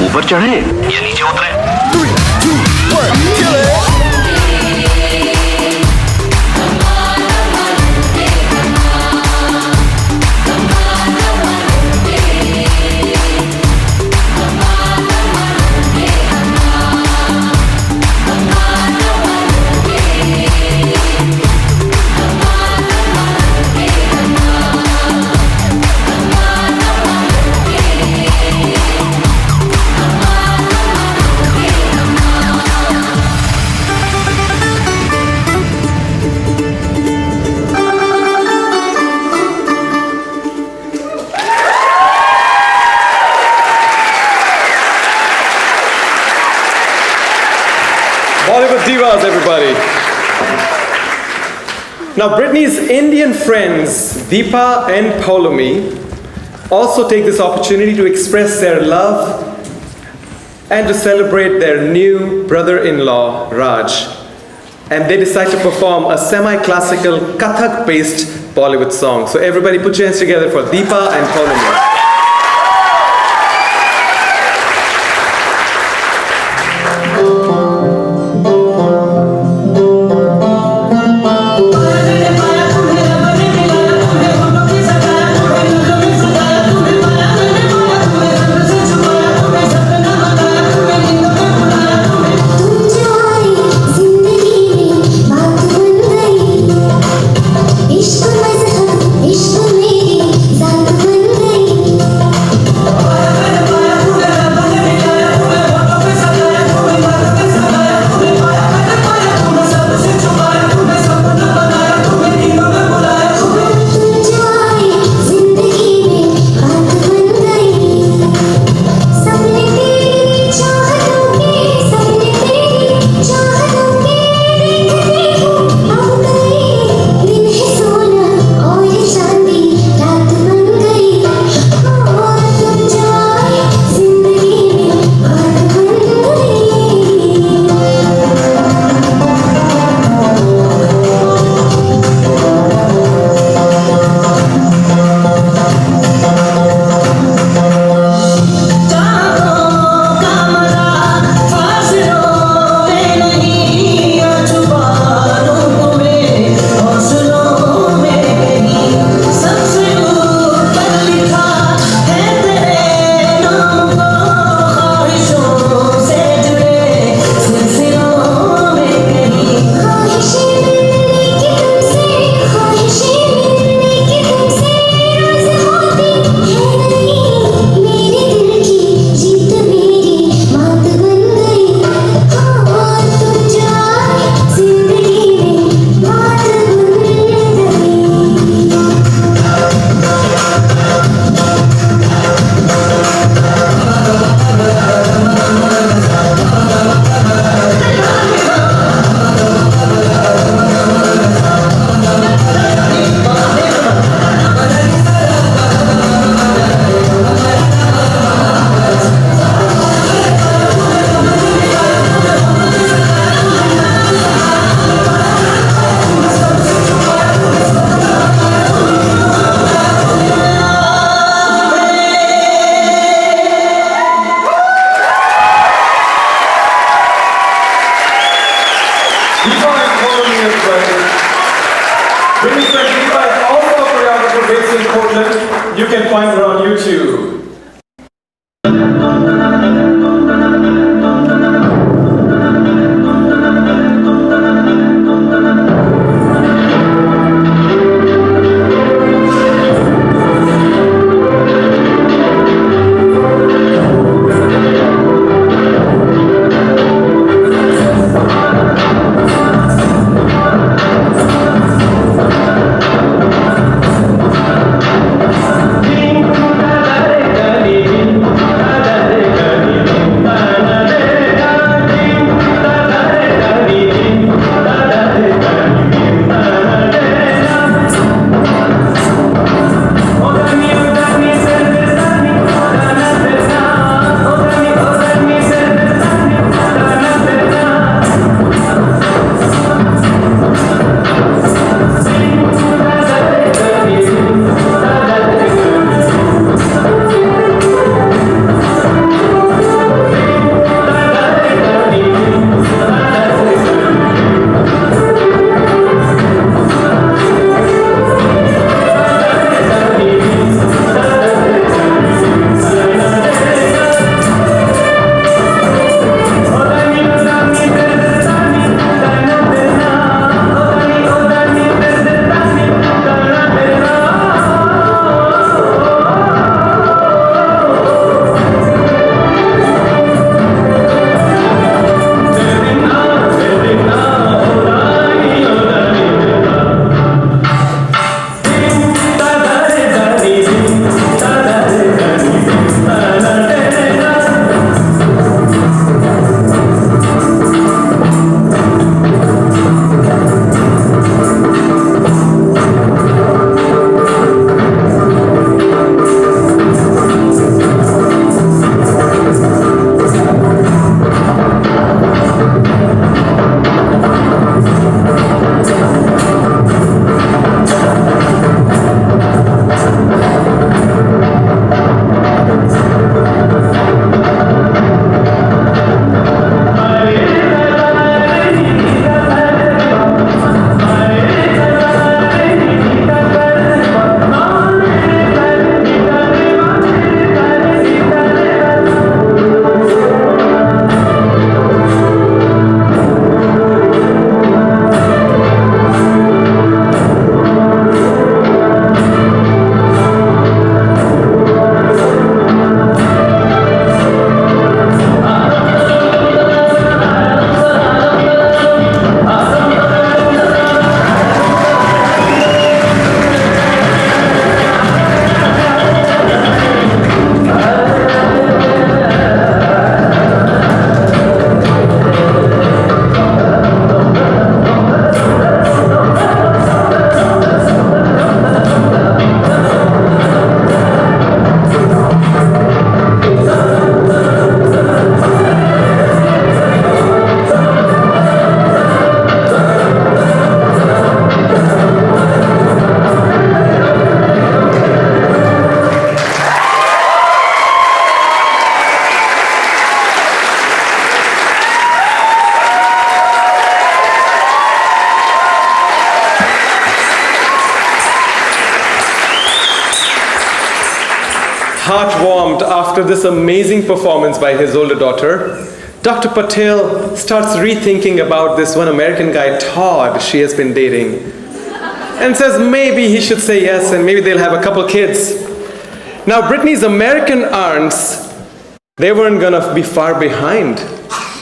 ऊपर चढ़े या नीचे उतरे। 3, 2, 1, kill it! Bollywood divas, everybody. Now, Brittany's Indian friends, Deepa and Paulami, also take this opportunity to express their love and to celebrate their new brother-in-law, Raj. And they decide to perform a semi-classical Kathak-based Bollywood song. So everybody put your hands together for Deepa and Paulami. इश्क में ज़हर, इश्क मेरी जान बन गई। can find her on YouTube. Heart-warmed after this amazing performance by his older daughter, Dr. Patel starts rethinking about this one American guy, Todd, she has been dating, and says maybe he should say yes and maybe they'll have a couple kids. Now, Brittany's American aunts, they weren't gonna be far behind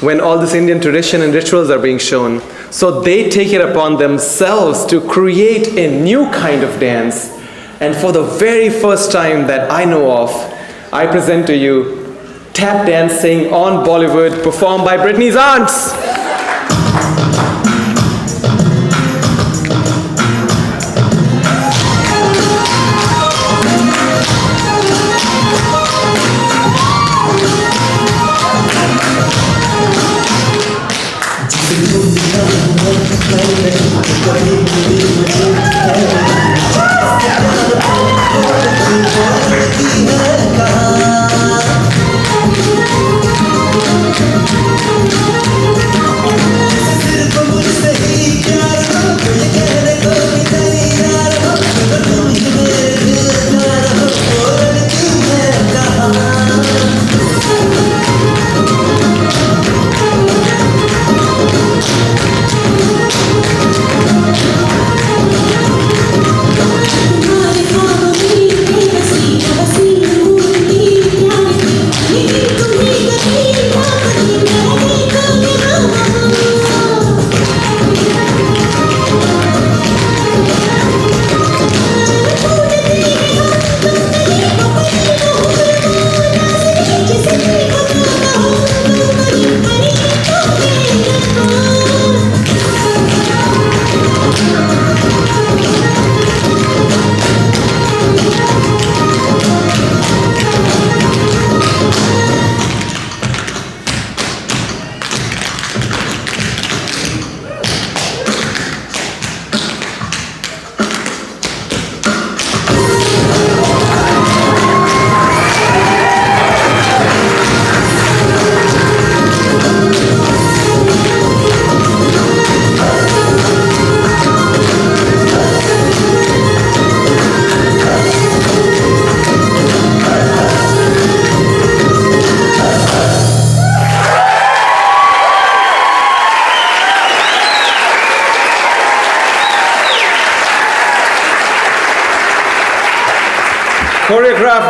when all this Indian tradition and rituals are being shown. So they take it upon themselves to create a new kind of dance. And for the very first time that I know of, I present to you tap dancing on Bollywood performed by Brittany's aunts.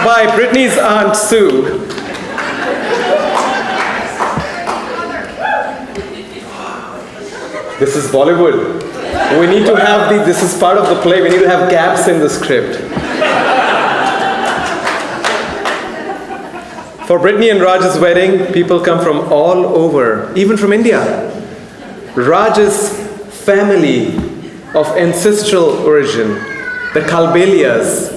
by Brittany's Aunt Sue. This is Bollywood. We need to have this is part of the play, we need to have gaps in the script. For Brittany and Raj's wedding, people come from all over, even from India. Raj's family of ancestral origin, the Kalbelias,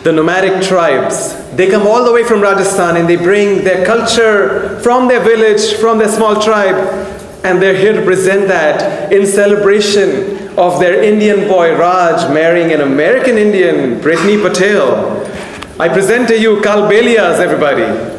the nomadic tribes, they come all the way from Rajasthan and they bring their culture from their village, from their small tribe, and they're here to present that in celebration of their Indian boy Raj marrying an American Indian, Brittany Patel. I present to you Kalbelias, everybody.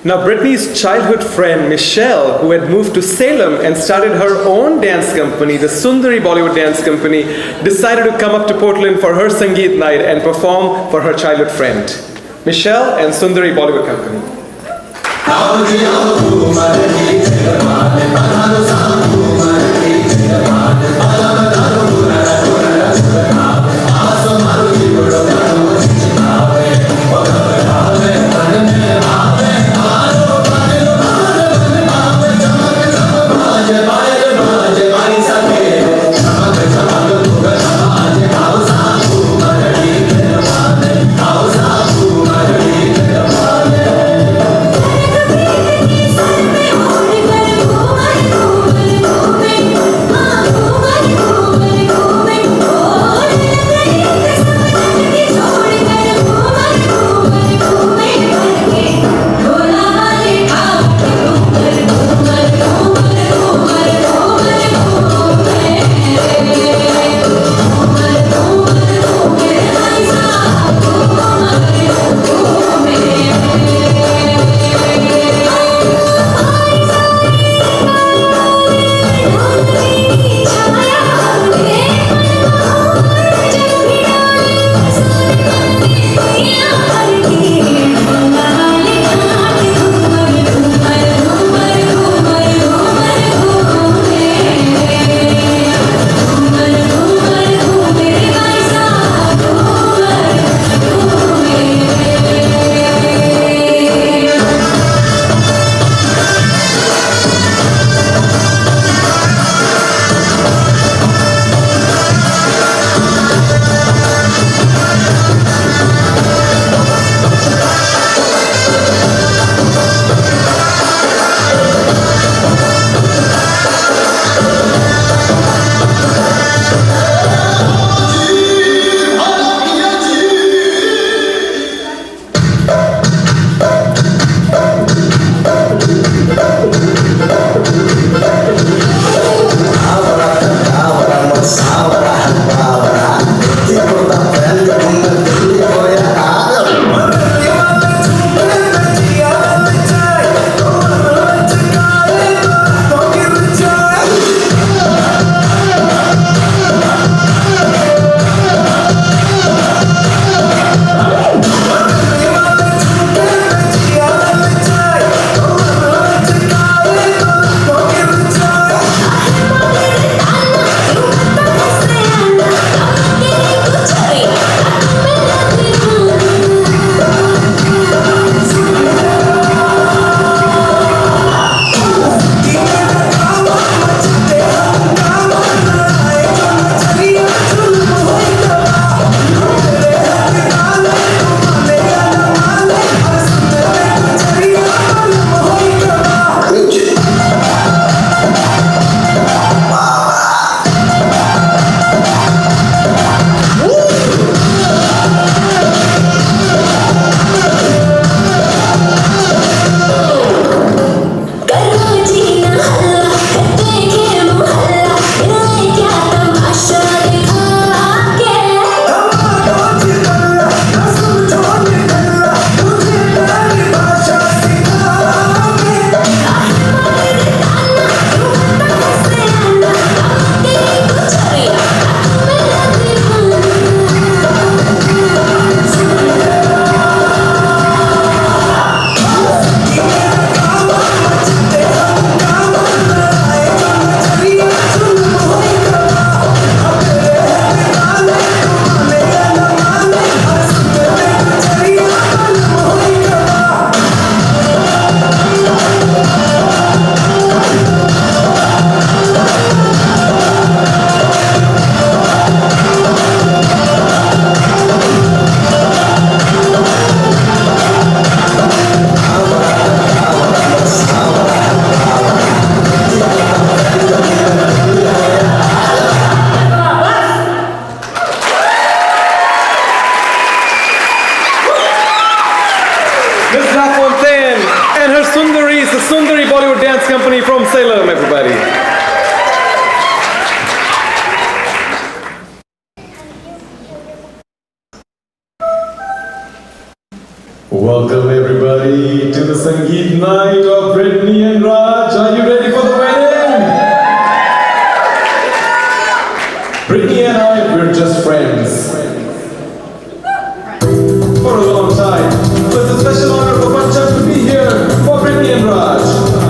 Now, Brittany's childhood friend Michelle, who had moved to Salem and started her own dance company, the Sundari Bollywood Dance Company, decided to come up to Portland for her Sangeet night and perform for her childhood friend. Michelle and Sundari Bollywood Company. Salem, everybody. Welcome everybody. everybody to the Sangeet night of Brittany and Raj. Are you ready for the wedding? Brittany and I, we're just friends. For a long time. So it's a special honor for Blanchard to be here for Brittany and Raj.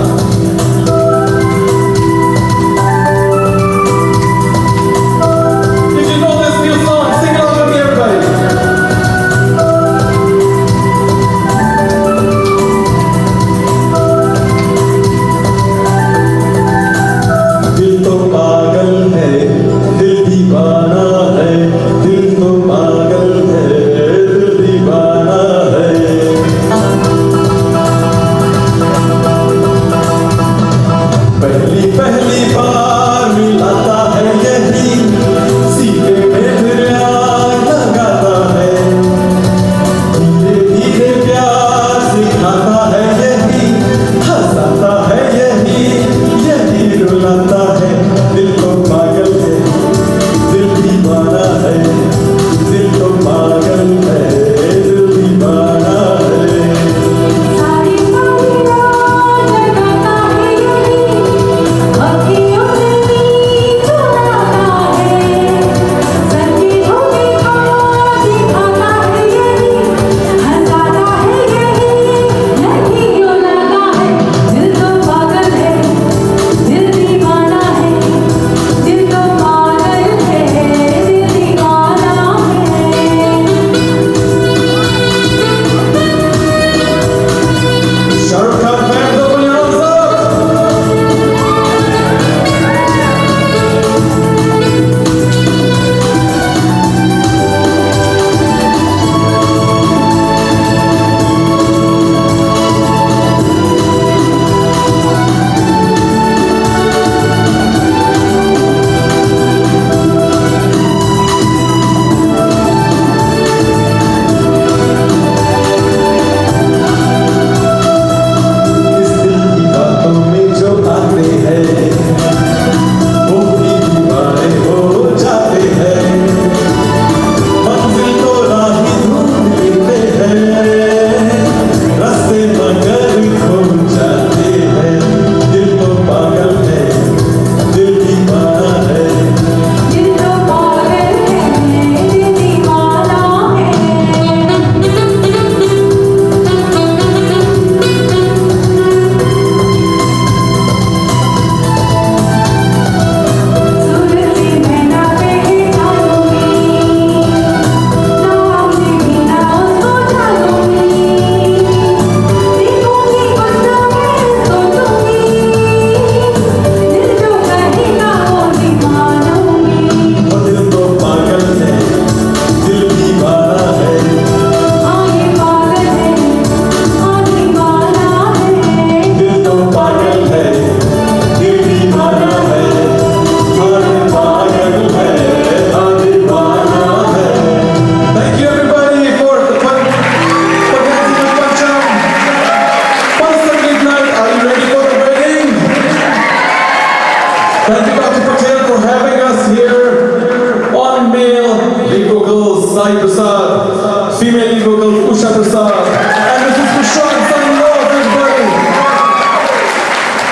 Thank you, Dr. Patel, for having us here on male lead vocals, Sai Prasad, female lead vocals, Usha Prasad, and this is Prashant signing off, everybody.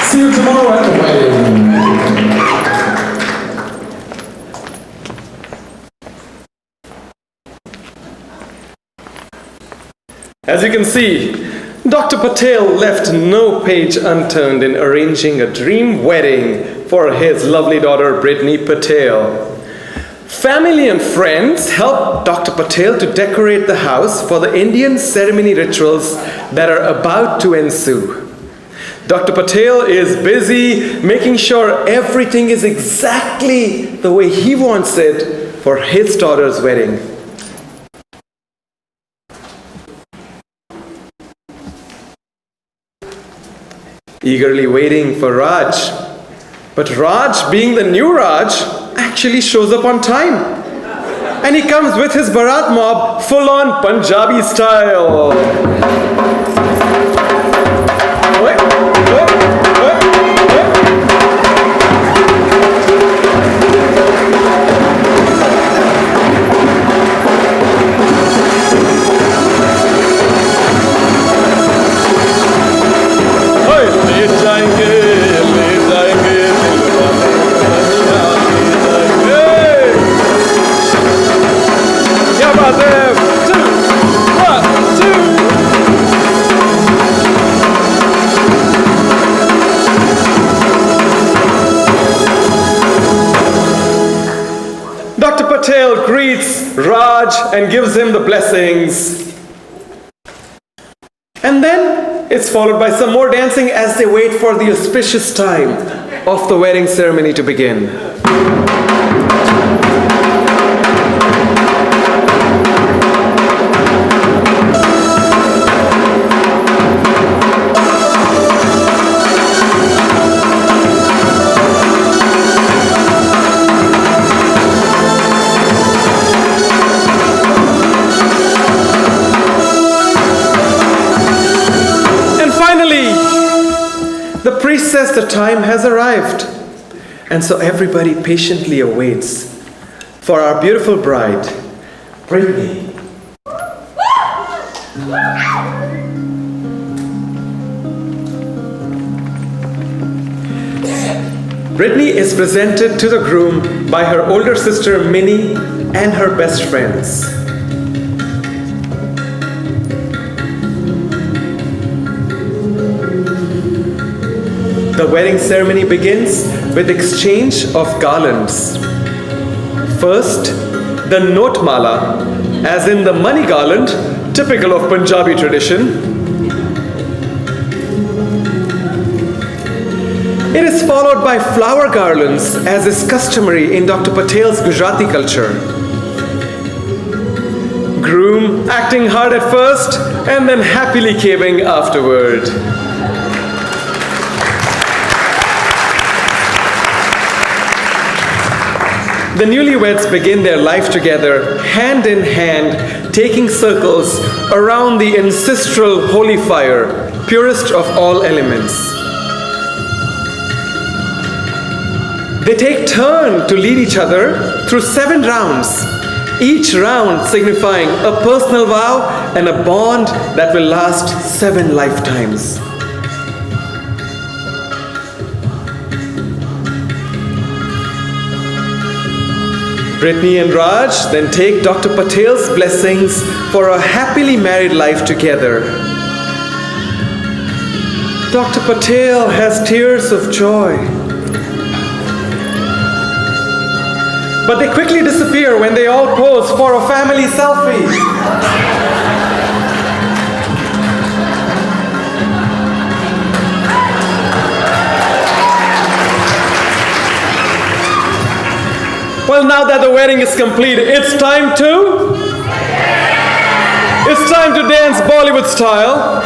See you tomorrow at the wedding. As you can see, Dr. Patel left no page unturned in arranging a dream wedding for his lovely daughter Brittany Patel. Family and friends helped Dr. Patel to decorate the house for the Indian ceremony rituals that are about to ensue. Dr. Patel is busy making sure everything is exactly the way he wants it for his daughter's wedding. Eagerly waiting for Raj. But Raj, being the new Raj, actually shows up on time. And he comes with his Bharat mob full on Punjabi style. Raj and gives him the blessings. And then it's followed by some more dancing as they wait for the auspicious time of the wedding ceremony to begin. The priest says the time has arrived, and so everybody patiently awaits for our beautiful bride, Brittany. Brittany is presented to the groom by her older sister Minnie and her best friends. The wedding ceremony begins with exchange of garlands. First, the note mala, as in the money garland, typical of Punjabi tradition. It is followed by flower garlands, as is customary in Dr. Patel's Gujarati culture. Groom acting hard at first and then happily caving afterward. The newlyweds begin their life together, hand in hand, taking circles around the ancestral holy fire, purest of all elements. They take turn to lead each other through 7 rounds, each round signifying a personal vow and a bond that will last 7 lifetimes. Brittany and Raj then take Dr. Patel's blessings for a happily married life together. Dr. Patel has tears of joy. But they quickly disappear when they all pose for a family selfie. Well, now that the wedding is complete, it's time to dance Bollywood style.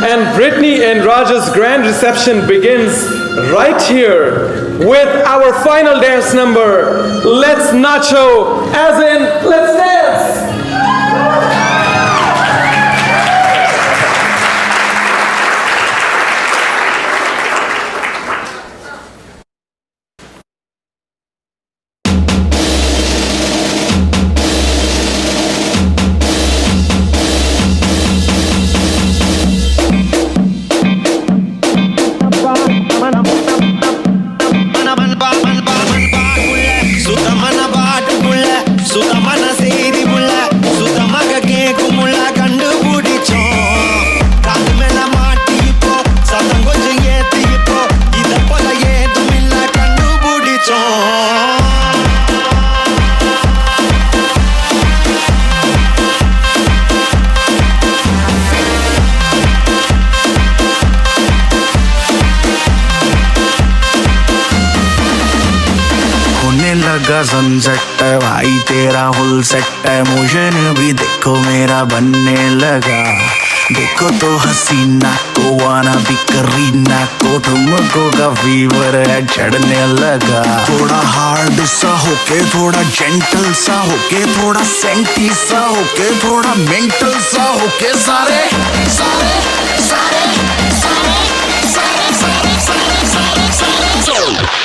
And Brittany and Raj's grand reception begins right here with our final dance number, Let's Nacho, as in, let's dance! Sunset है भाई तेरा full set है motion भी देखो मेरा बनने लगा देखो तो हसीना को आना भी करीना को तुमको का फीवर है चढ़ने लगा थोड़ा हार्ड सा होके थोड़ा जेंटल सा होके थोड़ा सेंटी सा होके थोड़ा मेंटल सा होके सारे सारे सारे सारे सारे सारे सारे सारे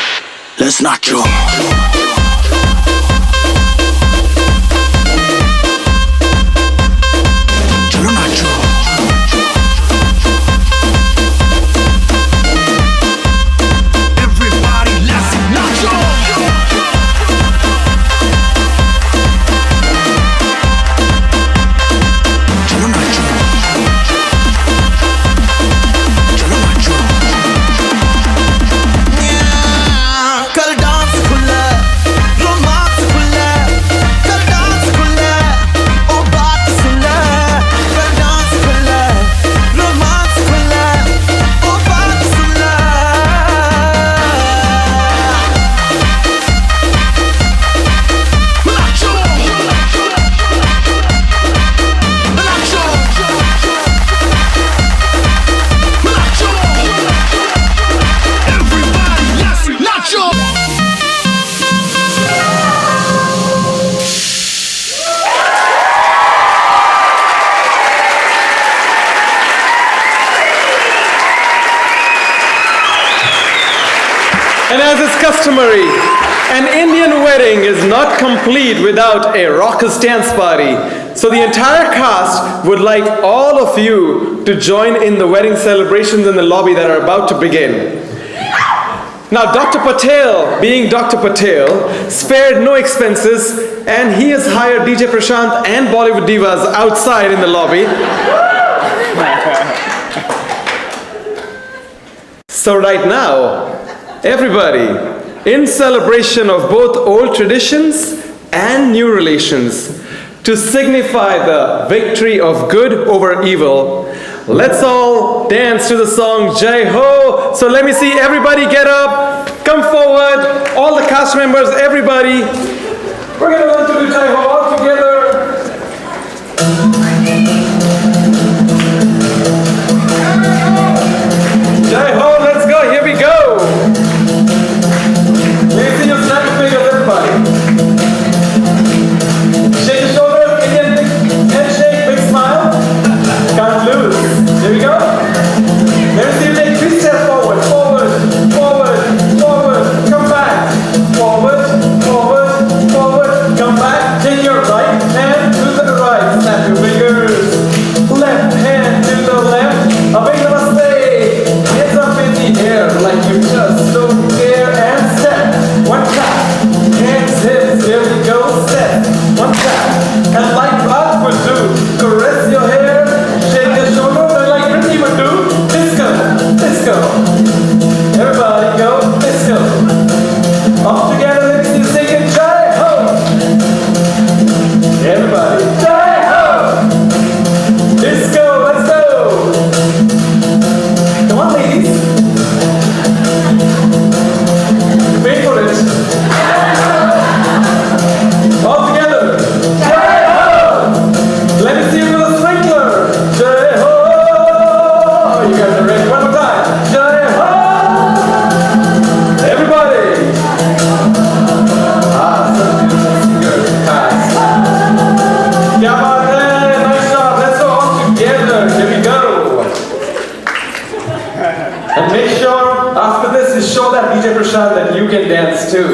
Let's nacho. कल डांस खुला And as is customary, an Indian wedding is not complete without a raucous dance party. So the entire cast would like all of you to join in the wedding celebrations in the lobby that are about to begin. Now, Dr. Patel, being Dr. Patel, spared no expenses, and he has hired DJ Prashant and Bollywood divas outside in the lobby. So right now, everybody, in celebration of both old traditions and new relations, to signify the victory of good over evil, let's all dance to the song Jai Ho. So let me see everybody get up, come forward, all the cast members, everybody. We're going to learn to do Jai Ho all together. Jai Ho, let's go, here we go. Let me see your snap fingers, everybody. Shake your shoulders, Indian handshake, big smile. Can't lose. Here we go. Let me see you take 3 steps forward, forward, forward, forward. Come back. Forward, forward, forward. Come back. Take your right hand to the right. Snap your fingers. Left hand to the left. A big namaste. Hands up in the air like you just don't care. And step. One tap. Hands, hips. Here we go. Step. One tap. And like Raj would do, caress your hair, shake your shoulders, and like Brittany would do, disco, disco. Everybody go, disco. All together, let me see you singing Jai Ho. Everybody, Jai Ho. Disco, let's go. Come on, ladies. Wait for it. All together. Jai Ho. Let me see you do the sprinkler. Jai Ho. You guys are ready? One more time. Jai Ho. Everybody. Such beautiful singers. Fast. Yeah, man. Nice job. Let's go all together. Here we go. And make sure after this you show that DJ Prashant that you can dance too.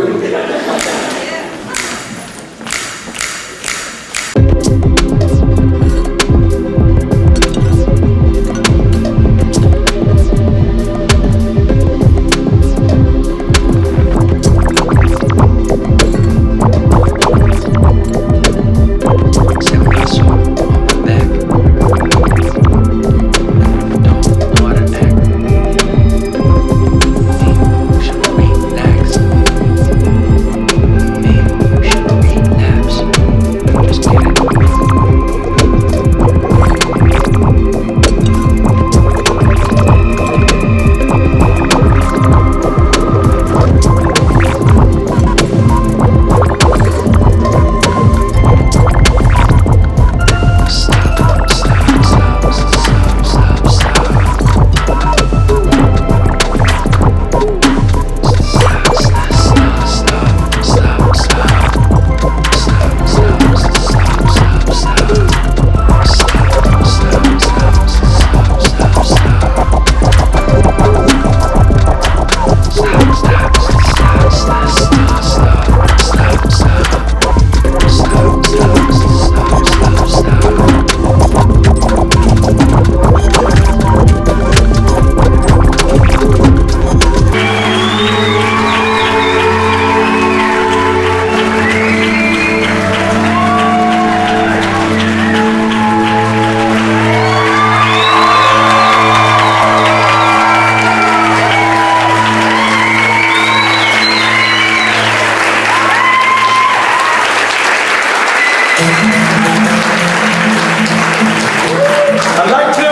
I'd like to,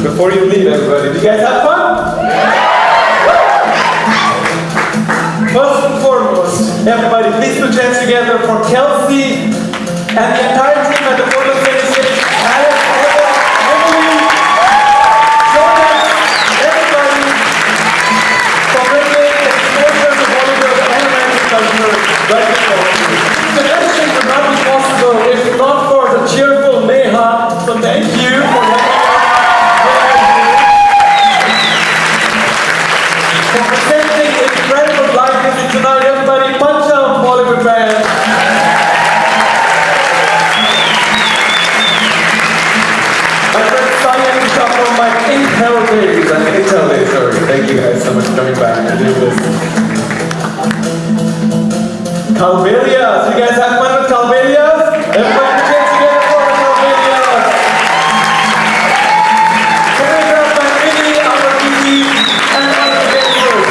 before you leave everybody, do you guys have fun? First and foremost, everybody please put your hands together for Kelsey and the entire team at the photo finish. Alex, Emily, Jordan, everybody, for bringing exposure to Bollywood and American culture right before you. The session would not be possible if not for the cheerful Neha, so thank you for presenting it tell days. I can tell days. Sorry. Thank you guys so much for coming back and doing this. Calvelias. You guys have fun with Calvelias? Everybody put your hands together for Calvelias. Choreographed by Brittany, our PD, and other dancers.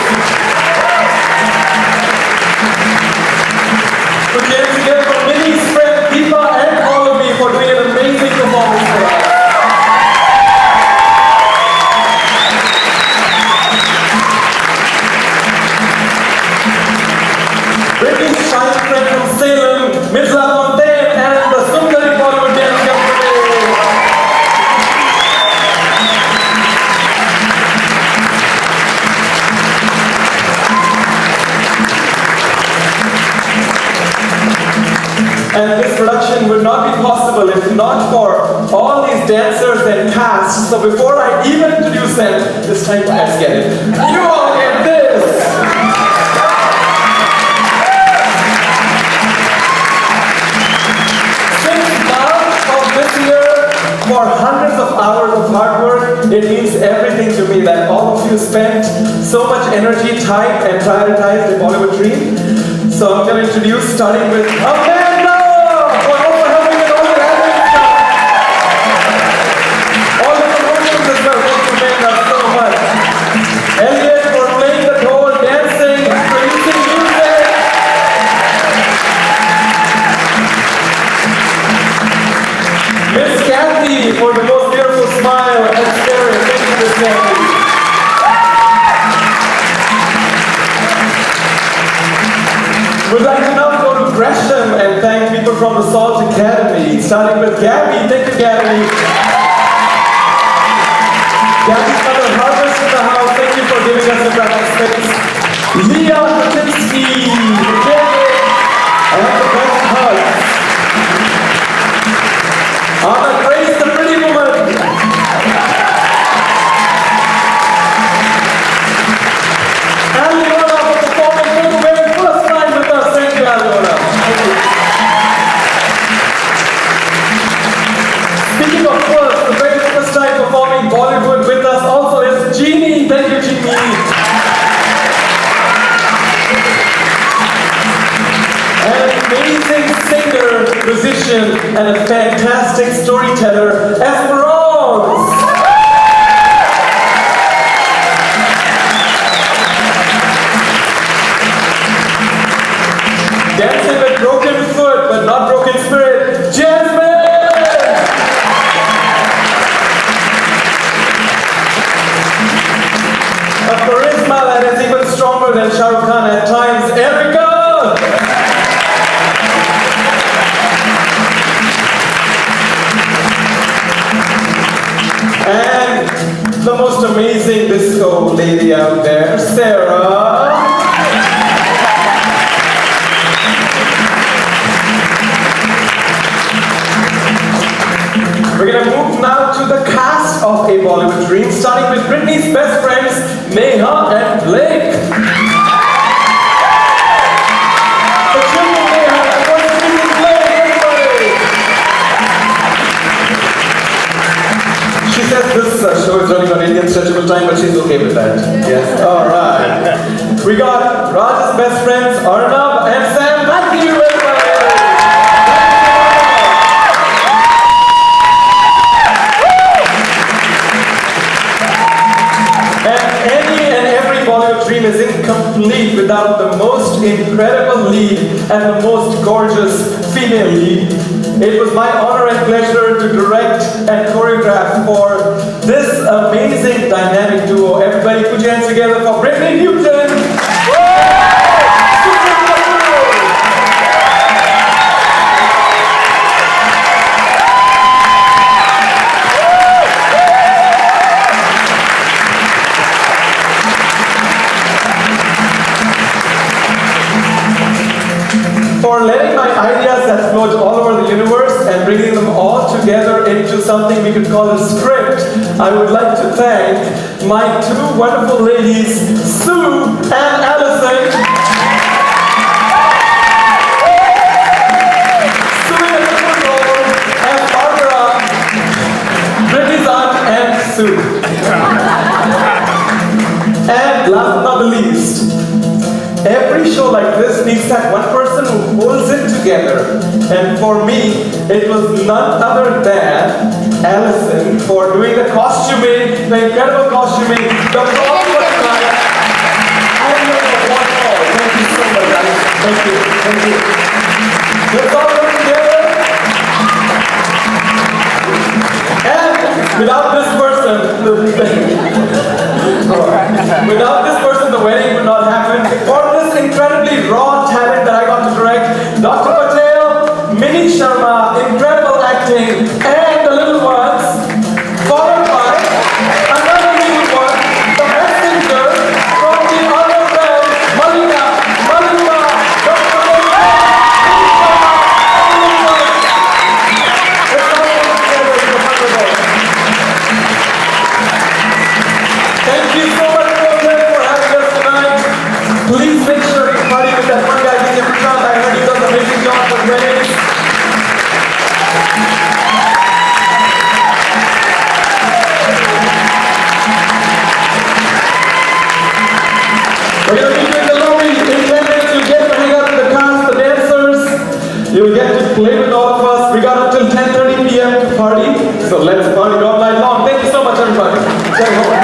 Put your hands together for Minnie's friend Deepa and all of me for doing an amazing performance for us. Brittany's fine friend from Salem, Midla Fontaine, and the Sundari Bollywood Dance Company. And this production would not be possible if not for all these dancers and cast. So before I even introduce them, this time let's get it. You all get this! For hundreds of hours of hard work, it means everything to me that all of you spent so much energy, time, and prioritized the Bollywood dream. So I'm going to introduce, starting with Amanda, for also helping with all the admin stuff. All the promotions as well. Thank you, Amanda, so much. Elliot for playing the role, dancing, producing music. Miss Kathy for the most beautiful smile and spirit. Thank you, Miss Kathy. We'd like to now go to Gresham and thank people from the Salt Academy, starting with Gabby. Thank you, Gabby. Gabby's mother Harvest in the house. Thank you for giving us the practice space. Leah Kaczynski, and the best hugs. Anna Grace, the pretty woman. Aliona for performing for the very first time with us. Thank you, Aliona. Thank you. Speaking of first, the very first time performing Bollywood with us also is Jeannie. Thank you, Jeannie. An amazing singer, musician, and a fantastic storyteller, Esperance. Dancing with broken foot, but not broken spirit, Jasmine. A charisma that is even stronger than Shah Rukh Khan at times, Erica. And the most amazing disco lady out there, Sarah. We're going to move now to the cast of A Bollywood Dream, starting with Brittany's best friends, Neha and Blake. The children Neha, and what's Brittany's Blake, everybody? She says this show is running on Indian stretchable time, but she's okay with that. Yes, alright. We got Raj's best friends, Arnab and Sam. Thank you, everybody. Dream is incomplete without the most incredible lead and the most gorgeous female lead. It was my honor and pleasure to direct and choreograph for this amazing dynamic duo. Everybody put your hands together for Brittany Newton. For letting my ideas that flowed all over the universe and bringing them all together into something we could call a script, I would like to thank my two wonderful ladies, Sue and Allison. Sue in the football and Barbara, Brittany's aunt and Sue. last but not the least, every show like this needs that one person who pulls it together. And for me, it was none other than Allison for doing the costuming, the incredible costuming, the prop for tonight. I don't know what all. Thank you so much, guys. Thank you. Thank you. Let's all work together. And without this person, the wedding would not happen. For this incredibly raw talent that I got to direct, Dr. Patel, Mini Sharma, incredible acting, and the little ones, followed by another little one, the messenger from the other realm, Malika, Dr. Patel, thank you so much for having us tonight. Please make sure you party with that one guy, Prashant. I heard he does an amazing job for weddings. We're going to be doing the lobby in 10 minutes. You'll get to hang out with the cast, the dancers. You'll get to play with all of us. We got until 10:30 p.m. to party. So let's party all night long. Thank you so much, everybody. Stay home.